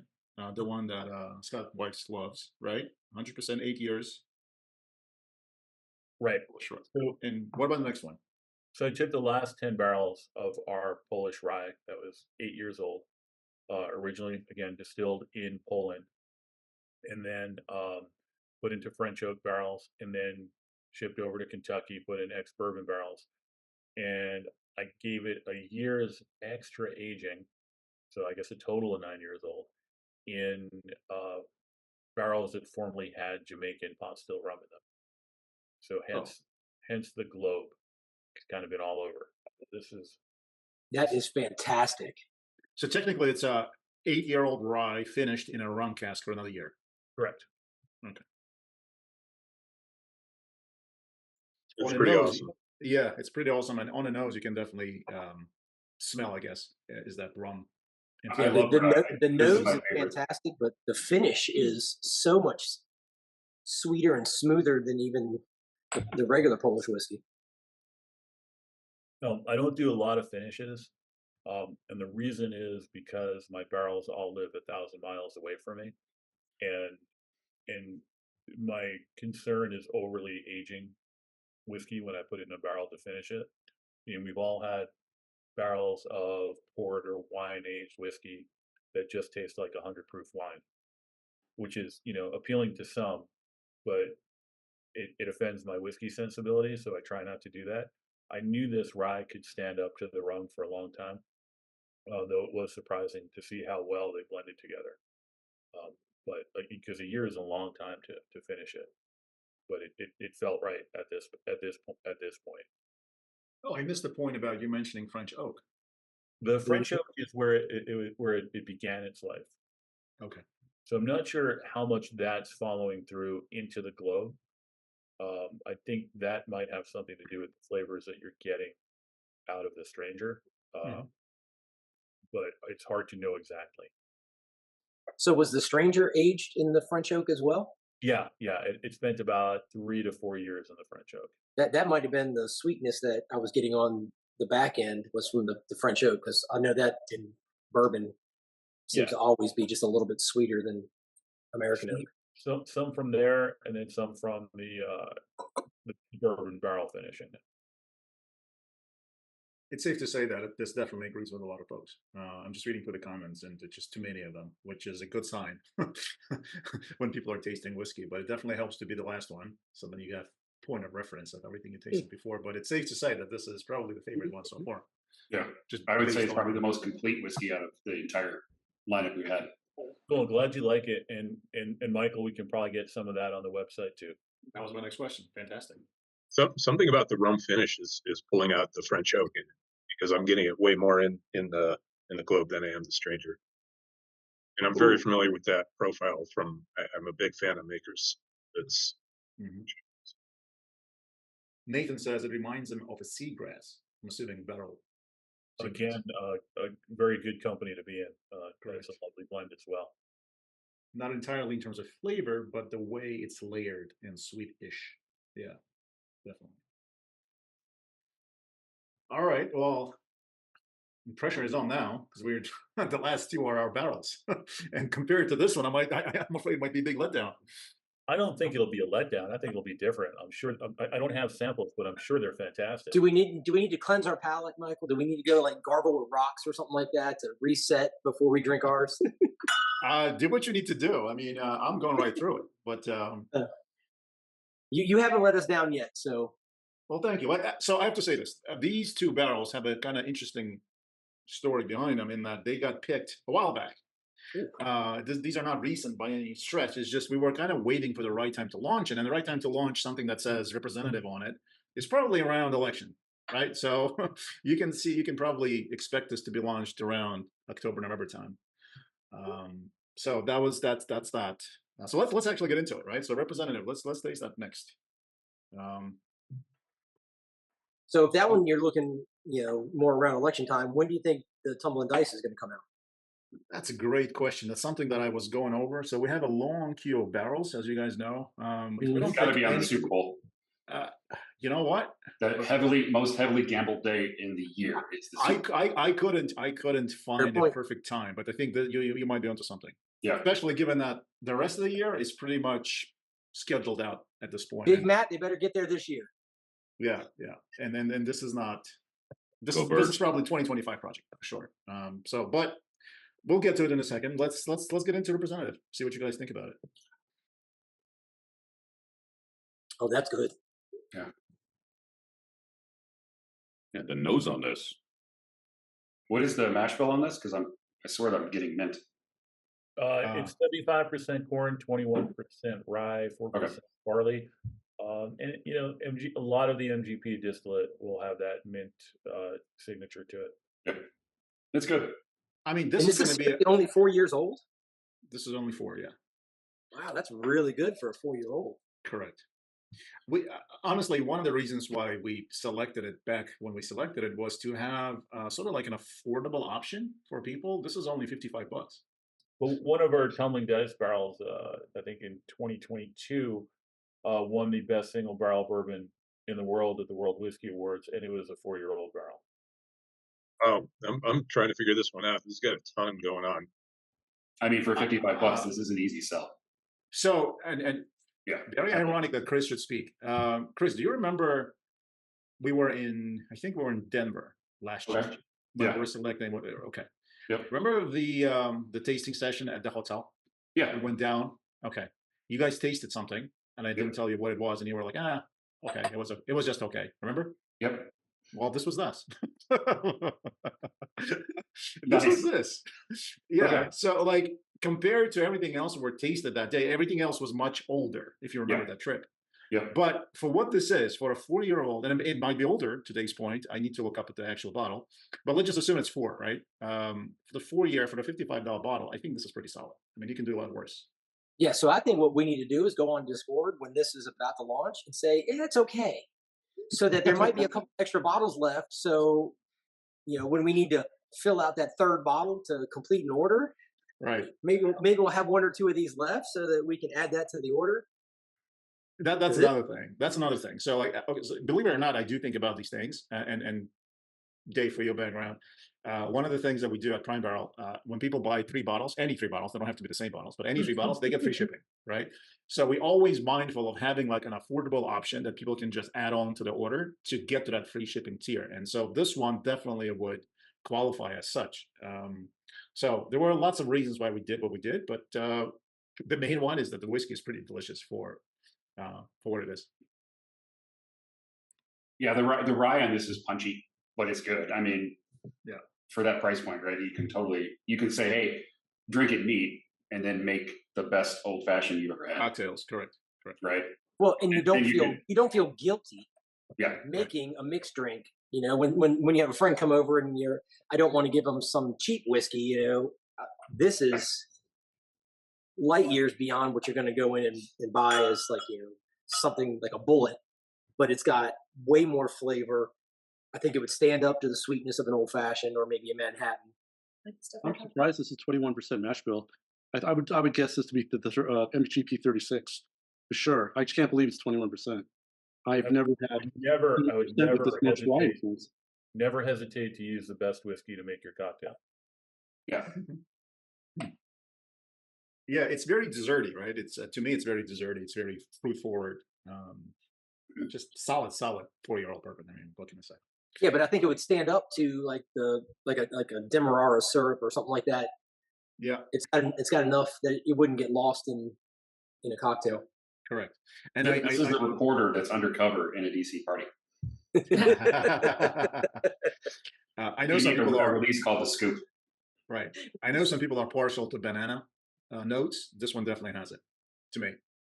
the one that Scott Weiss loves, right? 100%, 8 years. Right. Sure. So, and what about the next one? So I took the last 10 barrels of our Polish rye that was 8 years old, originally, again, distilled in Poland, and then put into French oak barrels, and then shipped over to Kentucky, put in ex-bourbon barrels. And I gave it a year's extra aging. so I guess a total of 9 years old, in barrels that formerly had Jamaican pot still rum in them. So hence the Globe. It's kind of been all over. That is fantastic. So technically, it's a 8-year-old rye finished in a rum cask for another year. Correct. Okay. It's On the pretty nose, awesome. yeah, it's pretty awesome. And on the nose, you can definitely smell, I guess, is that rum. I love rye. The This is nose my is favorite. fantastic, but the finish is so much sweeter and smoother than even the regular Polish whiskey. No, I don't do a lot of finishes. And the reason is because my barrels all live 1,000 miles away from me. And my concern is overly aging whiskey when I put it in a barrel to finish it. And we've all had barrels of port or wine aged whiskey that just taste like 100 proof wine, which is, appealing to some, but it offends my whiskey sensibility. So I try not to do that. I knew this rye could stand up to the rum for a long time, though it was surprising to see how well they blended together. But because a year is a long time to finish it, but it felt right at this point. Oh, I missed the point about you mentioning French oak. The French oak is where it began its life. Okay. So I'm not sure how much that's following through into the Globe. I think that might have something to do with the flavors that you're getting out of the Stranger, but it's hard to know exactly. So was the Stranger aged in the French oak as well? Yeah. It spent about 3 to 4 years in the French oak. That might have been the sweetness that I was getting on the back end was from the French oak, because I know that in bourbon seems to always be just a little bit sweeter than American oak. Some from there, and then some from the bourbon barrel finishing. It's safe to say that this definitely agrees with a lot of folks. I'm just reading through the comments, and it's just too many of them, which is a good sign when people are tasting whiskey. But it definitely helps to be the last one, so then you have point of reference of everything you tasted before. But it's safe to say that this is probably the favorite one so far. Yeah, Just I would say based it's on- probably the most complete whiskey out of the entire lineup we had. Cool, glad you like it, and Michael, we can probably get some of that on the website too. That was my next question. Fantastic. Something about the rum finish is pulling out the French oak in it, because I'm getting it way more in the Globe than I am the Stranger. And I'm very familiar with that profile I'm a big fan of Makers. Nathan says it reminds him of a seagrass. I'm assuming barrel. Again, a very good company to be in. It's a lovely blend as well. Not entirely in terms of flavor, but the way it's layered and sweet-ish. Yeah, definitely. All right, well, the pressure is on now because we're the last two are our barrels, and compared to this one, I'm afraid it might be a big letdown. I don't think it'll be a letdown. I think it'll be different. I'm sure. I don't have samples, but I'm sure they're fantastic. Do we need to cleanse our palate, Michael? Do we need to go like gargle with rocks or something like that to reset before we drink ours? Do what you need to do. I mean, I'm going right through it, but you haven't let us down yet. So, well, thank you. So I have to say this: these two barrels have a kind of interesting story behind them in that they got picked a while back. These are not recent by any stretch. It's just we were kind of waiting for the right time to launch it, and the right time to launch something that says representative on it is probably around election, right? So you can probably expect this to be launched around October, November time. So that's that. So let's actually get into it, right? So representative, let's taste that next. So if that one you're looking, more around election time, when do you think the Tumblin Dice is going to come out? That's a great question. That's something that I was going over. So we have a long queue of barrels, as you guys know. It's got to be on the Super Bowl. You know what? The most heavily gambled day in the year is the Super Bowl. I couldn't find a perfect time, but I think that you might be onto something. Yeah. Especially given that the rest of the year is pretty much scheduled out at this point. Big Matt, they better get there this year. Yeah. And then this is not. This is probably 2025 project for sure. But we'll get to it in a second. Let's get into representative. See what you guys think about it. Oh, that's good. Yeah, the nose on this. What is the mash bill on this? Because I'm I swear that I'm getting mint. It's 75% corn, 21% rye, 4% barley. And you know, a lot of the MGP distillate will have that mint signature to it. Yeah. That's good. I mean, this is going to be only 4 years old. This is only 4, yeah. Wow, that's really good for a 4-year-old. Correct. We honestly, one of the reasons why we selected it back when we selected it was to have sort of like an affordable option for people. This is only $55. Well, one of our Tumbling Dice barrels, I think in 2022, won the best single barrel bourbon in the world at the World Whisky Awards, and it was a 4-year-old barrel. Oh, I'm trying to figure this one out. This has got a ton going on. I mean, for $55, this is an easy sell. So, and yeah, very ironic that Chris should speak. Chris, do you remember I think we were in Denver last year. When we were selecting what, okay. Yep. Remember the tasting session at the hotel? Yeah. It went down. Okay. You guys tasted something and I didn't tell you what it was. And you were like, okay. It was just okay. Remember? Yep. Well, this was this. This was this. Yeah. Okay. So like compared to everything else we tasted that day, everything else was much older, if you remember that trip. Yeah. But for what this is, for a 4-year-old, and it might be older to today's point, I need to look up at the actual bottle, but let's just assume it's 4, right? For the 4-year, for the $55 bottle, I think this is pretty solid. I mean, you can do a lot worse. Yeah, so I think what we need to do is go on Discord when this is about to launch and say, it's okay. So that there might be a couple extra bottles left. So, you know, when we need to fill out that 3rd bottle to complete an order, right? Maybe we'll have 1 or 2 of these left so that we can add that to the order. That's another thing. That's another thing. So, like, okay, so believe it or not, I do think about these things. And Dave, for your background, one of the things that we do at Prime Barrel, when people buy 3 bottles, any 3 bottles, they don't have to be the same bottles, but any 3 bottles, they get free shipping, right? So we're always mindful of having like an affordable option that people can just add on to the order to get to that free shipping tier. And so this one definitely would qualify as such. So there were lots of reasons why we did what we did, but the main one is that the whiskey is pretty delicious for what it is. Yeah, the rye on this is punchy, but it's good. I mean, yeah, for that price point, right? You can say, hey, drink it neat, and then make the best old fashioned you've ever had. Cocktails, correct. Right. Well, and you don't feel guilty. Yeah. Making a mixed drink. You know, when you have a friend come over and I don't want to give them some cheap whiskey. You know, this is light years beyond what you're going to go in and buy as like, you know, something like a bullet, but it's got way more flavor. I think it would stand up to the sweetness of an old fashioned or maybe a Manhattan. I'm surprised this is 21% mash bill. I would guess this to be the MGP 36 for sure. I just can't believe it's 21%. I've never had. I would never hesitate to use the best whiskey to make your cocktail. Yeah. Yeah, it's very desserty, right? It's to me, it's very desserty. It's very fruit forward. Just solid 4-year-old bourbon. I mean, what can I say? Yeah, but I think it would stand up to like a Demerara syrup or something like that. Yeah, it's got enough that it wouldn't get lost in a cocktail. Correct. And this is a reporter that's undercover in a DC party. I know some people are. A release called The Scoop. Right. I know some people are partial to banana notes. This one definitely has it, to me.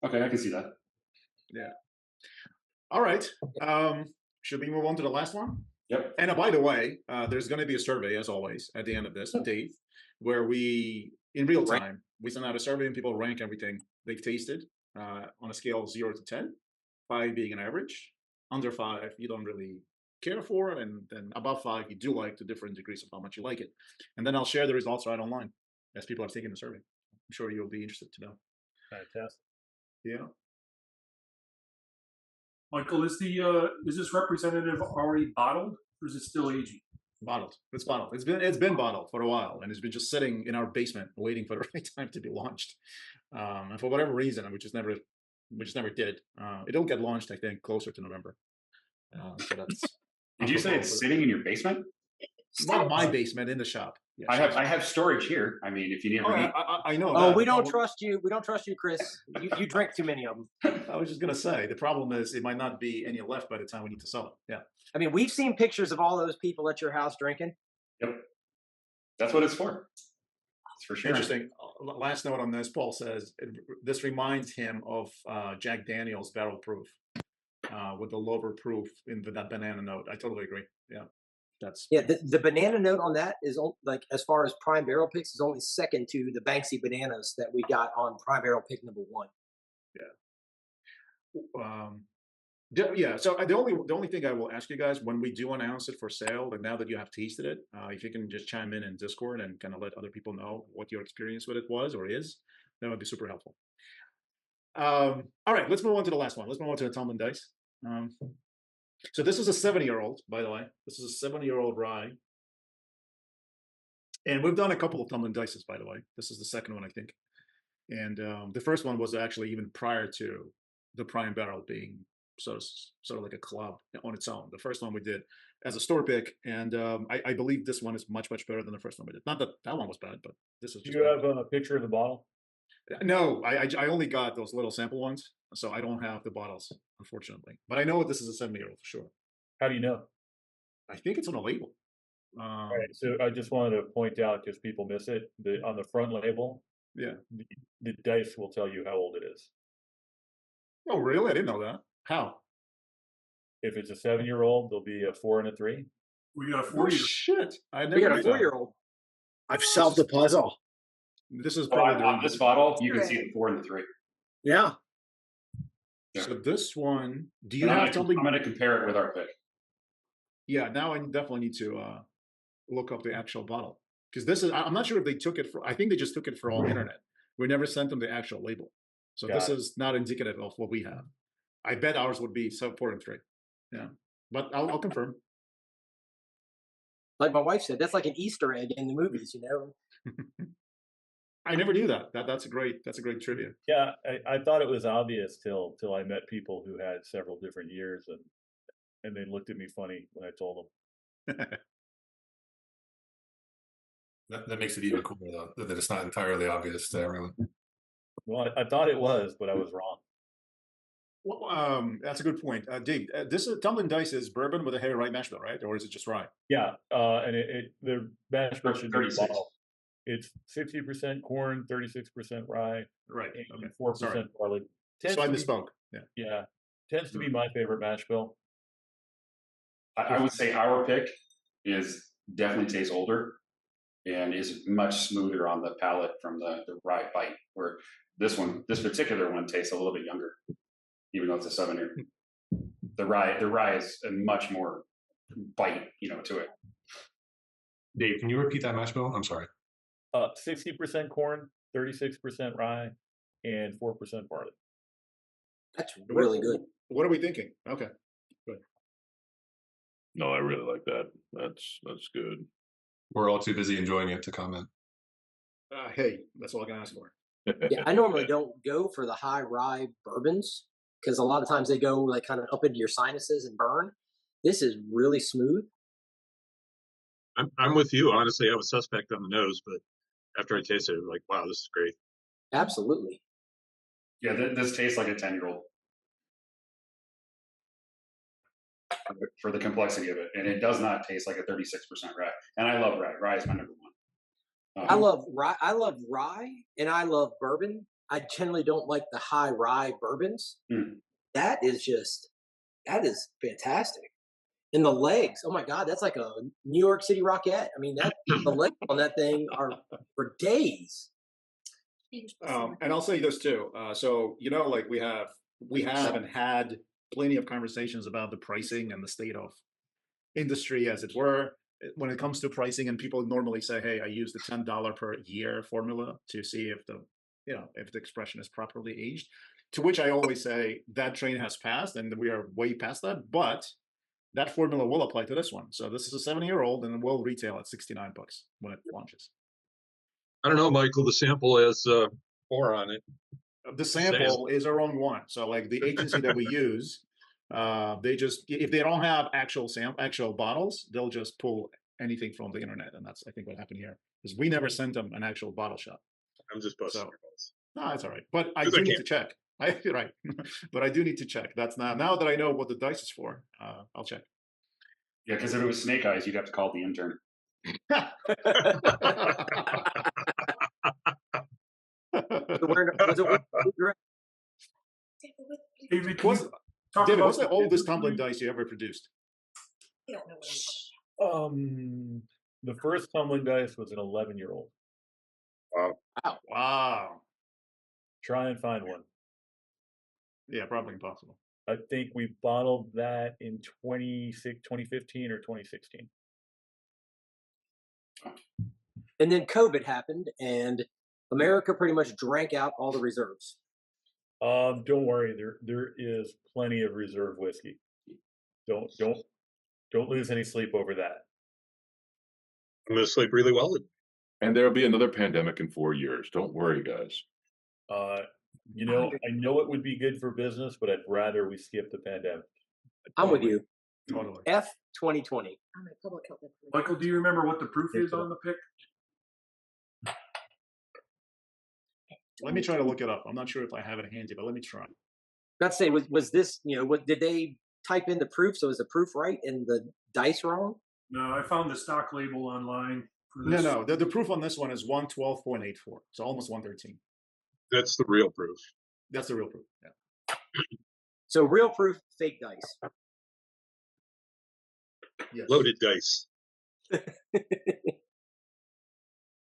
Okay, I can see that. Yeah. All right. Should we move on to the last one? Yep. And by the way, there's going to be a survey, as always, at the end of this, Dave, where we, in real time, we send out a survey and people rank everything they've tasted on a scale of 0 to 10, 5 being an average, under 5 you don't really care for, and then above 5 you do like, to different degrees of how much you like it. And then I'll share the results right online as people have taken the survey. I'm sure you'll be interested to know. Fantastic. Yeah. Michael, is this representative already bottled, or is it still aging? Bottled. It's bottled. It's been bottled for a while, and it's been just sitting in our basement waiting for the right time to be launched. And for whatever reason, we just never did. It'll get launched, I think, closer to November. So that's. Did you say it's sitting in your basement? Not my basement, in the shop. Yes. I have storage here. I mean, if you need. I know. Oh, we don't trust you. We don't trust you, Chris. You drink too many of them. I was just gonna say the problem is it might not be any left by the time we need to sell it. Yeah. I mean, we've seen pictures of all those people at your house drinking. Yep. That's what it's for. for sure. Interesting. Last note on this, Paul says this reminds him of Jack Daniel's Barrel Proof with the lower proof in that banana note. I totally agree. Yeah, the banana note on that is like, as far as prime barrel picks, is only second to the Banksy bananas that we got on prime barrel pick number 1. Yeah. So the only thing I will ask you guys when we do announce it for sale, like now that you have tasted it, if you can just chime in Discord and kind of let other people know what your experience with it was or is, that would be super helpful. All right, let's move on to the last one. Let's move on to the Tumblin Dice. So this is a 7-year-old, by the way. This is a 7-year-old rye. And we've done a couple of Tumblin Dices, by the way. This is the second one, I think. And the first one was actually even prior to the prime barrel being sort of like a club on its own. The first one we did as a store pick, and I believe this one is much better than the first one we did. Not that that one was bad, but this is. Do you have a picture of the bottle? No, I only got those little sample ones, so I don't have the bottles, unfortunately. But I know this is a 7-year-old for sure. How do you know? I think it's on a label. All right, so I just wanted to point out, because people miss it, on the front label, yeah, the dice will tell you how old it is. Oh, really? I didn't know that. How? If it's a 7-year-old, there'll be a 4 and a 3. We got a 4-year. Oh, shit! I never. We got a 4-year-old. I've solved the puzzle. This is probably on this bottle. You can see the 4 and the 3. Yeah. So this one, do you have something? I'm going to compare it with our pick. Yeah, now I definitely need to look up the actual bottle, because this is. I'm not sure if they took it for. I think they just took it for all internet. We never sent them the actual label, so this is not indicative of what we have. I bet ours would be 4 and 3. Yeah, but I'll confirm. Like my wife said, that's like an Easter egg in the movies, you know. I never knew that. That's a great trivia. Yeah, I thought it was obvious till I met people who had several different years, and they looked at me funny when I told them. That makes it even cooler, though, that it's not entirely obvious to everyone. Well, I thought it was, but I was wrong. Well, that's a good point. Dave, this is Tumblin Dice is bourbon with a heavy rye mash bill, right? Or is it just rye? Yeah, and the mash bill should be 36. bottle. It's 60% corn, 36% rye, right? And 4% barley. So I misspoke. Yeah, tends to be my favorite mash bill. I would say our pick is definitely tastes older and is much smoother on the palate from the rye bite, where this particular one tastes a little bit younger, even though it's a 7-year. The rye is a much more bite, to it. Dave, can you repeat that mash bill? I'm sorry. 60% corn, 36% rye, and 4% barley. That's really good. What are we thinking? Okay, good. No, I really like that. That's good. We're all too busy enjoying it to comment. Hey, that's all I can ask for. Yeah, I normally don't go for the high rye bourbons because a lot of times they go like kind of up into your sinuses and burn. This is really smooth. I'm with you. Honestly, I was suspect on the nose, but after I tasted it, I'm like, wow, this is great. Absolutely. Yeah, this tastes like a 10-year-old for the complexity of it, and it does not taste like a 36% rye. And I love rye. Rye is my number one. I love rye, and I love bourbon. I generally don't like the high rye bourbons. That is fantastic. And the legs, oh my God, that's like a New York City Rockette. I mean, the legs on that thing are for days. And I'll say this too. So like we have and had plenty of conversations about the pricing and the state of industry, as it were, when it comes to pricing. And people normally say, "Hey, I use the $10 per year formula to see if the expression is properly aged." To which I always say that train has passed, and we are way past that. But that formula will apply to this one. So this is a 7-year-old, and it will retail at $69 when it launches. I don't know, Michael. The sample has 4 on it. The sample is our own one. So like the agency that we use, they just, if they don't have actual bottles, they'll just pull anything from the internet, and that's I think what happened here, because we never sent them an actual bottle shop. I'm just busting your balls. No, that's all right. But I do need to check. Right, but I do need to check. That's now that I know what the dice is for, I'll check. Yeah, because if it was snake eyes, you'd have to call the intern. Was it David, can What's, you talk David, about what's the oldest tumbling tumbling? dice you ever produced? The first tumbling dice was an 11-year-old. Wow. Try and find one. Yeah, probably impossible. I think we bottled that in 2015 or 2016. And then COVID happened, and America pretty much drank out all the reserves. Don't worry, there is plenty of reserve whiskey. Don't lose any sleep over that. I'm going to sleep really well. And there'll be another pandemic in 4 years. Don't worry, guys. I know it would be good for business, but I'd rather we skip the pandemic. I'm with you. Totally. F 2020. Michael, do you remember what the proof is on the pick? Let me try to look it up. I'm not sure if I have it handy, but let me try. Not to say, was this, what did they type in the proof? So is the proof right and the dice wrong? No, I found the stock label online. For this. No. The proof on this one is 112.84. So almost 113. That's the real proof. That's the real proof. Yeah. So real proof, fake dice. Yes. Loaded dice.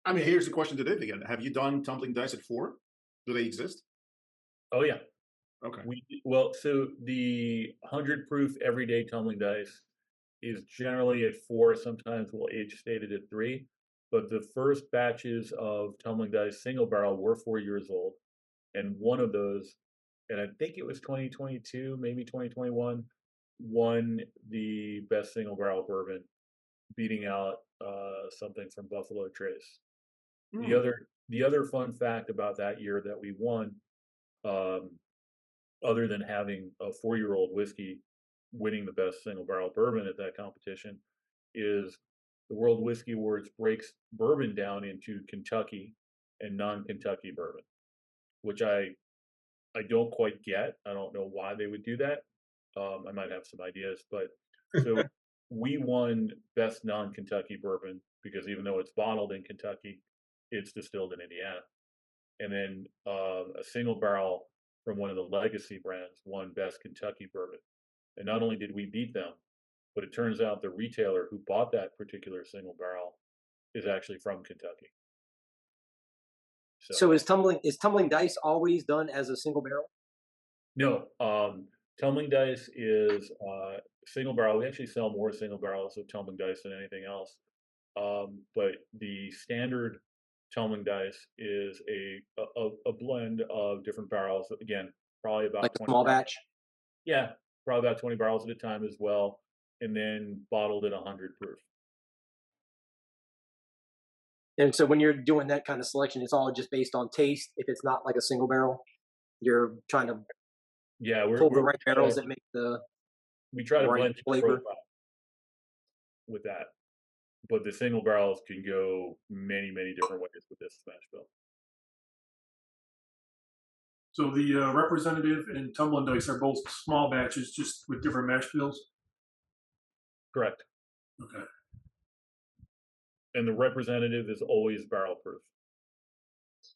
I mean, here's the question to Dave again. Have you done tumbling dice at 4? Do they exist? Oh yeah. Okay. So the 100 proof everyday tumbling dice is generally at 4. Sometimes we'll age state it at 3. But the first batches of tumbling dice single barrel were 4 years old, and one of those, and I think it was 2022, maybe 2021, won the best single barrel bourbon, beating out something from Buffalo Trace. The other fun fact about that year that we won, other than having a 4-year-old whiskey winning the best single barrel bourbon at that competition, is the World Whiskey Awards breaks bourbon down into Kentucky and non-Kentucky bourbon, which I don't quite get. I don't know why they would do that. I might have some ideas, but so we won best non-Kentucky bourbon because even though it's bottled in Kentucky, it's distilled in Indiana. And then a single barrel from one of the legacy brands won best Kentucky bourbon. And not only did we beat them, but it turns out the retailer who bought that particular single barrel is actually from Kentucky. So is tumbling dice always done as a single barrel? No, tumbling dice is single barrel. We actually sell more single barrels of tumbling dice than anything else. But the standard tumbling dice is a blend of different barrels. Again, probably about like a small batch. Yeah, probably about 20 barrels at a time as well, and then bottled at 100 proof. And so when you're doing that kind of selection, it's all just based on taste. If it's not like a single barrel, you're trying to pull the right barrels that make the we try to right blend flavor profile with that. But the single barrels can go many, many different ways with this smash bill. So the representative and tumbling dice are both small batches, just with different mash bills? Correct. Okay. And the representative is always barrel proof.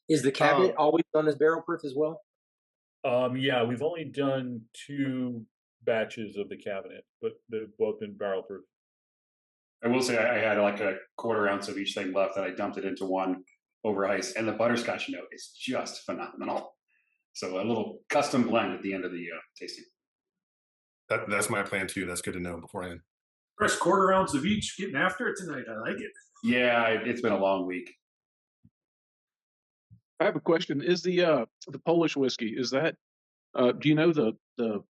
Is the cabinet always done as barrel proof as well? Yeah, we've only done 2 batches of the cabinet, but they've both been barrel proof. I will say I had like a quarter ounce of each thing left that I dumped it into one over ice, and the butterscotch note is just phenomenal. So a little custom blend at the end of the tasting. That's my plan too. That's good to know beforehand. Fresh quarter ounce of each, getting after it tonight. I like it. Yeah, it's been a long week. I have a question. Is the Polish whiskey, is that do you know the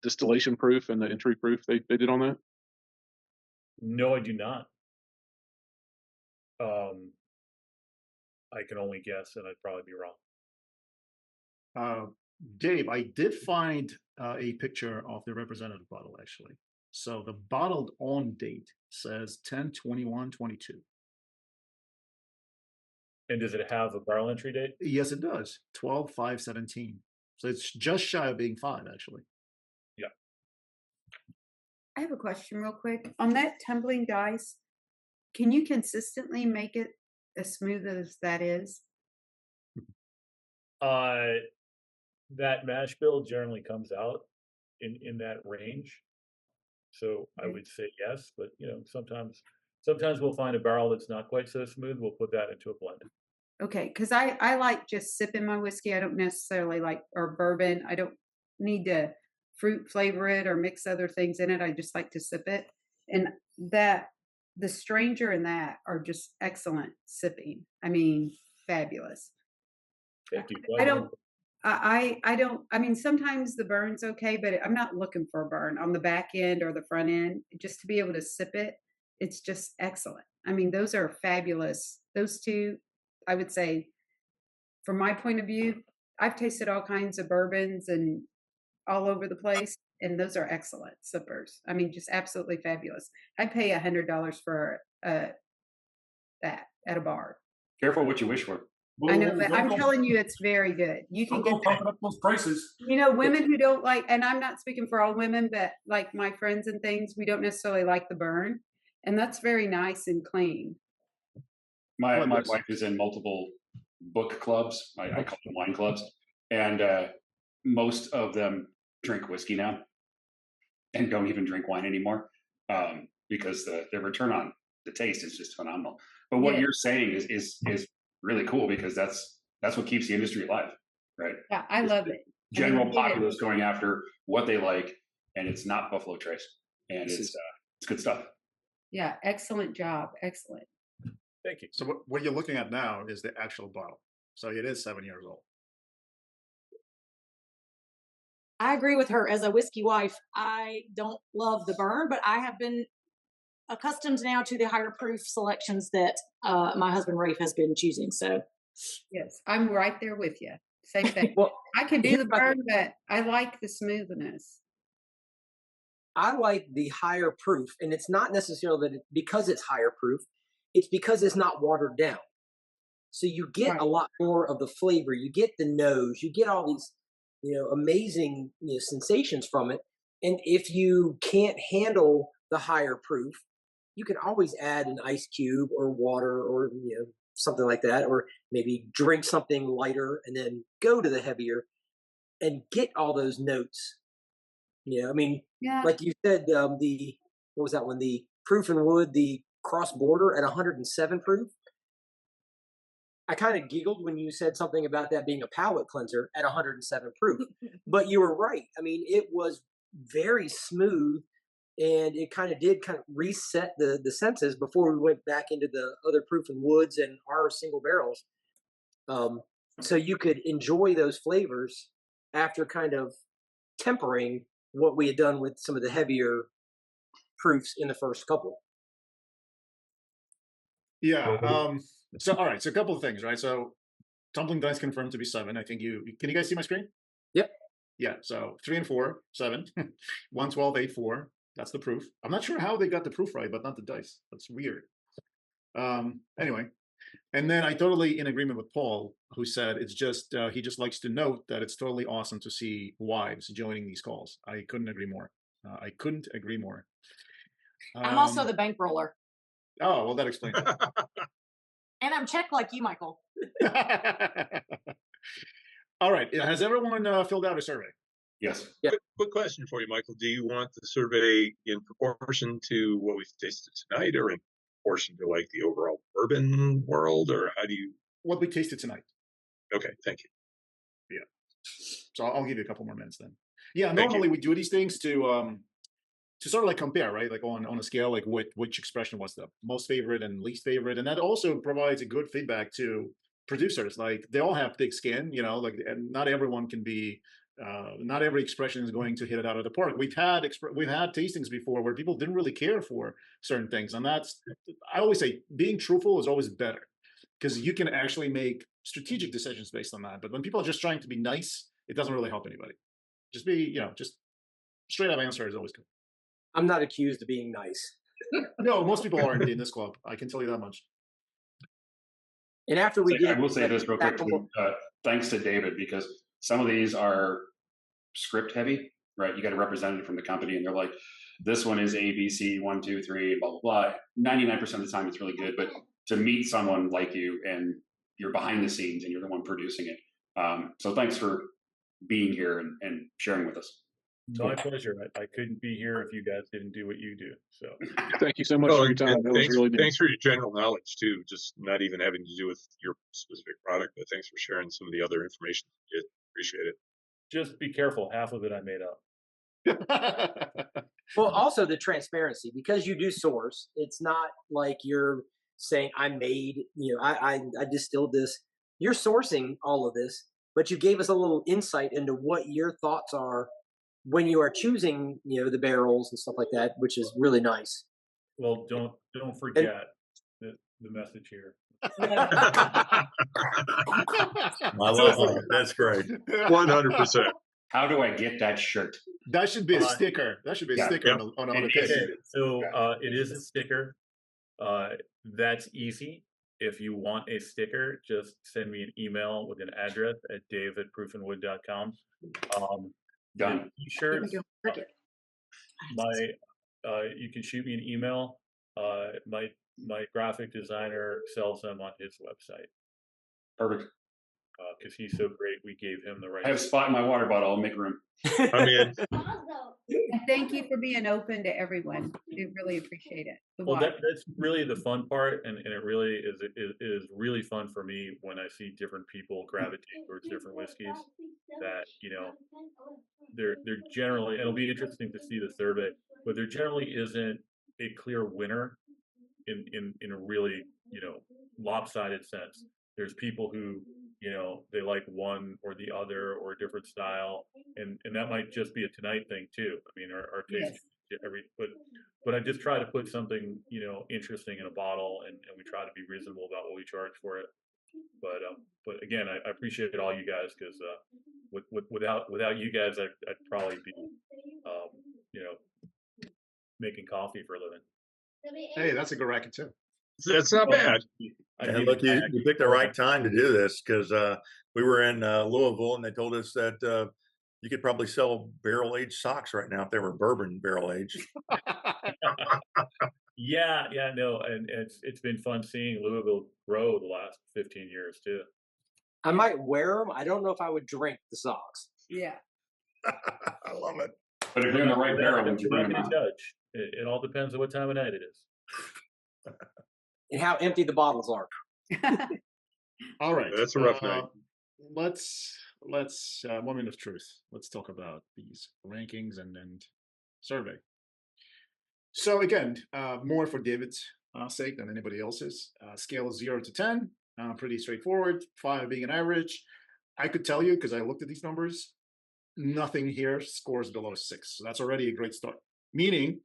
distillation proof and the entry proof they did on that? No, I do not. I can only guess, and I'd probably be wrong. Dave, I did find a picture of the representative bottle, actually. So the bottled on date says 10/21/22. And does it have a barrel entry date? Yes, it does. 12/5/17. So it's just shy of being 5, actually. Yeah. I have a question real quick. On that tumbling dice, can you consistently make it as smooth as that is? That mash bill generally comes out in that range. So I would say yes, but sometimes we'll find a barrel that's not quite so smooth. We'll put that into a blend. Okay, because I like just sipping my whiskey. I don't necessarily like, or bourbon. I don't need to fruit flavor it or mix other things in it. I just like to sip it. And the Stranger and that are just excellent sipping. I mean, fabulous. Thank you. I mean, sometimes the burn's okay, but I'm not looking for a burn on the back end or the front end. Just to be able to sip it, it's just excellent. I mean, those are fabulous. Those two, I would say, from my point of view, I've tasted all kinds of bourbons and all over the place, and those are excellent sippers. I mean, just absolutely fabulous. I'd pay $100 for that at a bar. Careful what you wish for. I know, but I'm telling you, it's very good. You can get pumping up those prices. Women who don't like, and I'm not speaking for all women, but like my friends and things, we don't necessarily like the burn, and that's very nice and clean. My wife is in multiple book clubs. I call them wine clubs, and most of them drink whiskey now, and don't even drink wine anymore, because the return on the taste is just phenomenal. But what you're saying is really cool, because that's what keeps the industry alive, right? Yeah, I love it. General populace going after what they like, and it's not Buffalo Trace, and it's good stuff. Yeah, excellent job, excellent. Thank you. So what you're looking at now is the actual bottle. So it is 7 years old. I agree with her. As a whiskey wife, I don't love the burn, but I have been accustomed now to the higher proof selections that my husband Rafe has been choosing. So yes, I'm right there with you. Same thing. Well, I can do the burn, but I like the smoothness. I like the higher proof, and it's not necessarily that because it's higher proof, it's because it's not watered down. So you get a lot more of the flavor. You get the nose. You get all these, amazing sensations from it. And if you can't handle the higher proof, you can always add an ice cube or water or something like that, or maybe drink something lighter and then go to the heavier and get all those notes. Like you said, what was that one? The proof and wood, the Crossborder at 107 proof. I kind of giggled when you said something about that being a palate cleanser at 107 proof, but you were right. I mean, it was very smooth, and it kind of reset the senses before we went back into the other proof and woods and our single barrels. So you could enjoy those flavors after kind of tempering what we had done with some of the heavier proofs in the first couple. Yeah. So all right. So a couple of things, right? So Tumblin dice confirmed to be 7. I think can you guys see my screen? Yep. Yeah. So 3 and 4, 7, 112, 8, 4. That's the proof. I'm not sure how they got the proof right, but not the dice. That's weird. Anyway, and then I totally in agreement with Paul, who said it's just he just likes to note that it's totally awesome to see wives joining these calls. I couldn't agree more. I'm also the bankroller. Oh, well, that explains it. And I'm checked like you, Michael. All right. Has everyone filled out a survey? Yes. Yeah. Quick question for you, Michael. Do you want the survey in proportion to what we've tasted tonight, or in proportion to like the overall bourbon world, or how do you? What we tasted tonight. Okay, thank you. Yeah. So I'll give you a couple more minutes then. Yeah. Normally we do these things to sort of like compare, right? Like on a scale, like which expression was the most favorite and least favorite. And that also provides a good feedback to producers. Like they all have thick skin, and not everyone can be, not every expression is going to hit it out of the park. We've had tastings before where people didn't really care for certain things. And I always say being truthful is always better, because you can actually make strategic decisions based on that. But when people are just trying to be nice, it doesn't really help anybody. Just be, just straight up answer is always good. I'm not accused of being nice. No, most people aren't in this club. I can tell you that much. And after I will say this real quick, thanks to David, because some of these are script heavy, right? You got a representative from the company, and they're like, "This one is ABC 1, 2, 3, blah blah blah." 99% of the time, it's really good. But to meet someone like you, and you're behind the scenes, and you're the one producing it, So thanks for being here and sharing with us. My pleasure. I couldn't be here if you guys didn't do what you do. So thank you so much for your time. That was really neat. Thanks for your general knowledge too, just not even having to do with your specific product, but thanks for sharing some of the other information you did. Appreciate it. Just be careful. Half of it I made up. Well, also the transparency, because you do source, it's not like you're saying I made, I distilled this. You're sourcing all of this, but you gave us a little insight into what your thoughts are when you are choosing, the barrels and stuff like that, which is really nice. Well, don't forget the message here. I love that. That's great. 100%. How do I get that shirt? That should be a sticker. That should be a sticker on the case. So it is a sticker. That's easy. If you want a sticker, just send me an email with an address at dave@proofandwood.com. Done. T-shirts. You can shoot me an email. My graphic designer sells them on his website. Perfect. Because he's so great, we gave him the right. I have a spot in my water bottle. I'll make room. I'm in. And thank you for being open to everyone. We really appreciate it. Well, that's really the fun part, and it really is really fun for me when I see different people gravitate towards different whiskeys. That they're generally, and it'll be interesting to see the survey, but there generally isn't a clear winner in a really lopsided sense. There's people who they like one or the other or a different style, and that might just be a tonight thing too. I mean, our taste but I just try to put something interesting in a bottle, and we try to be reasonable about what we charge for it. But again, I appreciate all you guys, because without you guys, I'd probably be making coffee for a living. Hey, that's a good racket too. That's not bad. And look, you picked the right time to do this, because we were in Louisville, and they told us that you could probably sell barrel-aged socks right now if they were bourbon barrel-aged. No, and it's been fun seeing Louisville grow the last 15 years too. I might wear them. I don't know if I would drink the socks. Yeah. I love it. But if you're in the right barrel, would you bring them out? Judge. It all depends on what time of night it is. And how empty the bottles are. All right. That's a rough night. Let's 1 minute of truth. Let's talk about these rankings and survey. So again, more for David's sake than anybody else's. Scale is 0 to 10. Pretty straightforward. 5 being an average. I could tell you, because I looked at these numbers, nothing here scores below 6. So that's already a great start. Meaning,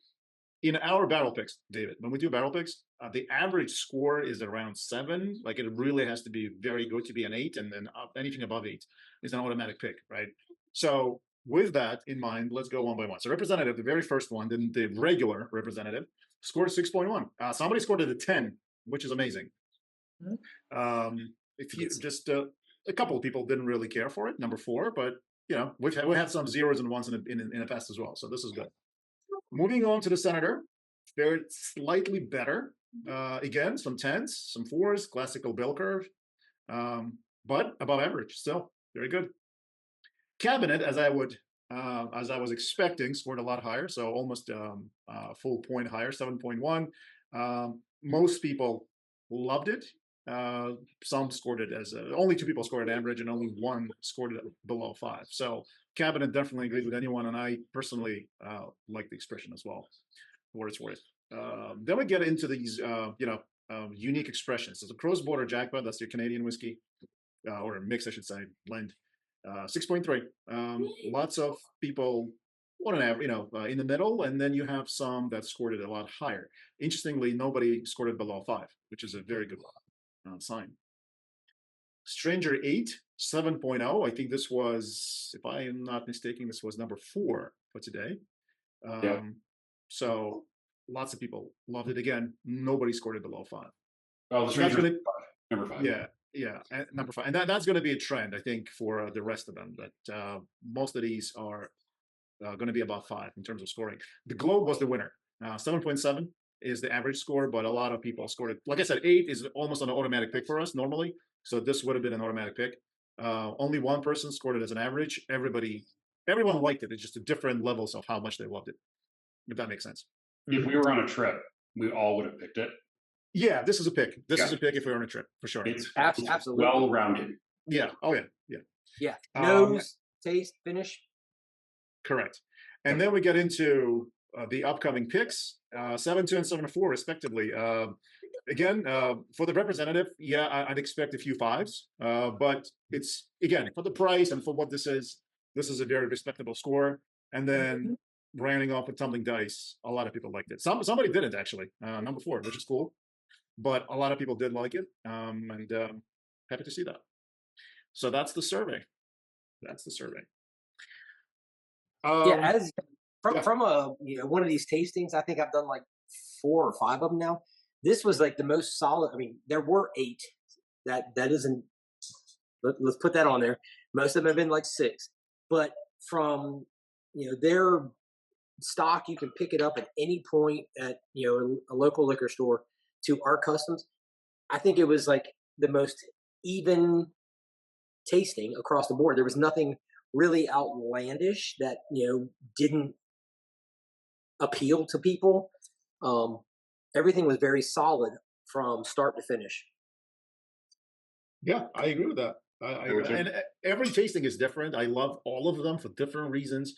in our barrel picks, David, when we do barrel picks, the average score is around 7. Like, it really has to be very good to be an 8, and then anything above 8 is an automatic pick, right? So with that in mind, let's go one by one. So representative, the very first one, then the regular representative, scored 6.1. Somebody scored it at 10, which is amazing. If you just a couple of people didn't really care for it, number 4, but we had some 0s and 1s in the past as well, so this is good. Moving on to the senator, they're slightly better. Again, some 10s, some 4s, classical bell curve, but above average still. Very good. Cabinet, as I was expecting, scored a lot higher, so almost a full point higher, 7.1. Most people loved it. Some scored it as only 2 people scored it average, and only 1 scored it below 5. So Cabinet definitely agreed with anyone, and I personally like the expression as well, for what it's worth. Then we get into these unique expressions. So the Crossborder Jackpot, that's your Canadian whiskey, or a mix, I should say, blend. 6.3. Lots of people on an average, in the middle, and then you have some that scored it a lot higher. Interestingly, nobody scored it below 5, which is a very good sign. Stranger 8, 7.0. I think this was, if I am not mistaken, this was number 4 for today. So lots of people loved it. Again, nobody scored it below 5. Oh, the Stranger number 5. Yeah, number 5, and that's going to be a trend, I think, for the rest of them. That most of these are going to be about 5 in terms of scoring. The Globe was the winner. 7.7 is the average score, but a lot of people scored it. Like I said, 8 is almost an automatic pick for us normally, so this would have been an automatic pick. Only one person scored it as an average. Everyone liked it. It's just different levels of how much they loved it. If that makes sense. If we were on a trip, we all would have picked it. Yeah, this is a pick. This is a pick if we were on a trip for sure. It's absolutely well rounded. Yeah. Oh yeah. Yeah. Yeah. Nose, taste, finish. Correct. And then we get into the upcoming picks, 7-2 and 7-4 respectively. Again, for the representative, yeah, I'd expect a few 5s, but it's, again, for the price and for what this is a very respectable score. And then rounding off with tumbling dice, a lot of people liked it. Somebody didn't actually, number 4, which is cool, but a lot of people did like it, and happy to see that. So that's the survey. As from a one of these tastings, I think I've done like 4 or 5 of them now. This was like the most solid. I mean, there were 8. That isn't. Let's put that on there. Most of them have been like 6, but from their stock, you can pick it up at any point at a local liquor store, to our customs. I think it was like the most even tasting across the board. There was nothing really outlandish that didn't appeal to people. Everything was very solid from start to finish. Yeah, I agree with that. And every tasting is different. I love all of them for different reasons.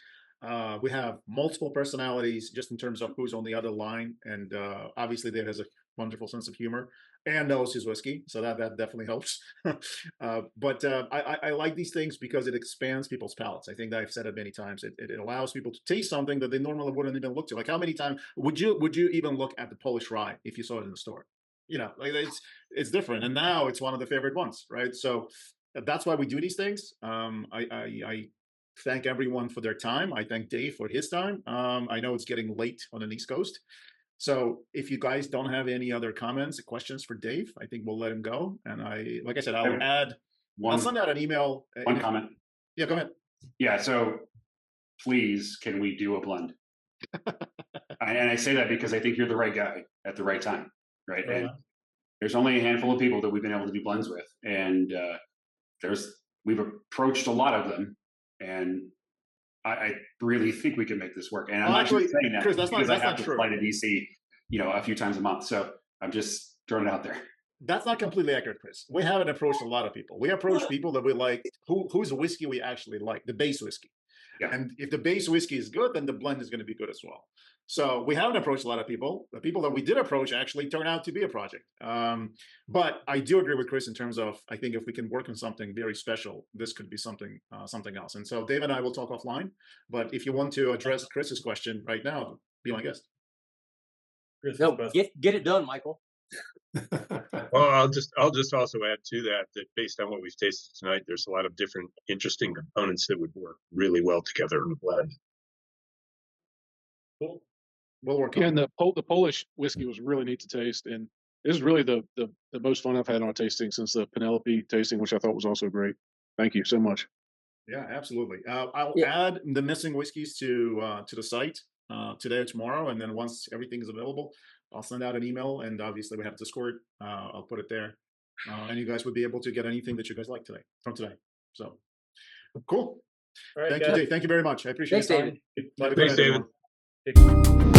We have multiple personalities just in terms of who's on the other line, and obviously Dave has a wonderful sense of humor and knows his whiskey, so that definitely helps. But I like these things because it expands people's palates. I think that I've said it many times. It allows people to taste something that they normally wouldn't even look to. Like, how many times would you even look at the Polish Rye if you saw it in the store? Like it's different, and now it's one of the favorite ones, right? So that's why we do these things. I thank everyone for their time. I thank Dave for his time. I know it's getting late on the East Coast. So if you guys don't have any other comments or questions for Dave, I think we'll let him go. And like I said, I'll send out an email. One comment. Yeah, go ahead. Yeah, so please, can we do a blend? And I say that because I think you're the right guy at the right time, right? And there's only a handful of people that we've been able to do blends with. And we've approached a lot of them. And I really think we can make this work. And I'm actually saying that Chris, because I have to fly to DC, a few times a month. So I'm just throwing it out there. That's not completely accurate, Chris. We haven't approached a lot of people. We approach people that we like, whose whiskey we actually like, the base whiskey. Yeah. And if the base whiskey is good, then the blend is going to be good as well. So we haven't approached a lot of people. The people that we did approach actually turned out to be a project. But I do agree with Chris in terms of, I think if we can work on something very special, this could be something else. And so Dave and I will talk offline. But if you want to address Chris's question right now, be my guest. No, get it done, Michael. Well, I'll just also add to that based on what we've tasted tonight, there's a lot of different interesting components that would work really well together in a blend. Cool. We'll work on it. And the Polish whiskey was really neat to taste, and this is really the most fun I've had on a tasting since the Penelope tasting, which I thought was also great. Thank you so much. Yeah, absolutely. I'll add the missing whiskeys to the site today or tomorrow, and then once everything is available, I'll send out an email, and obviously we have Discord. I'll put it there, and you guys would be able to get anything that you guys like from today. So cool. All right, thank you, Dave. Thank you very much. I appreciate it. Thanks, David. Thanks, David.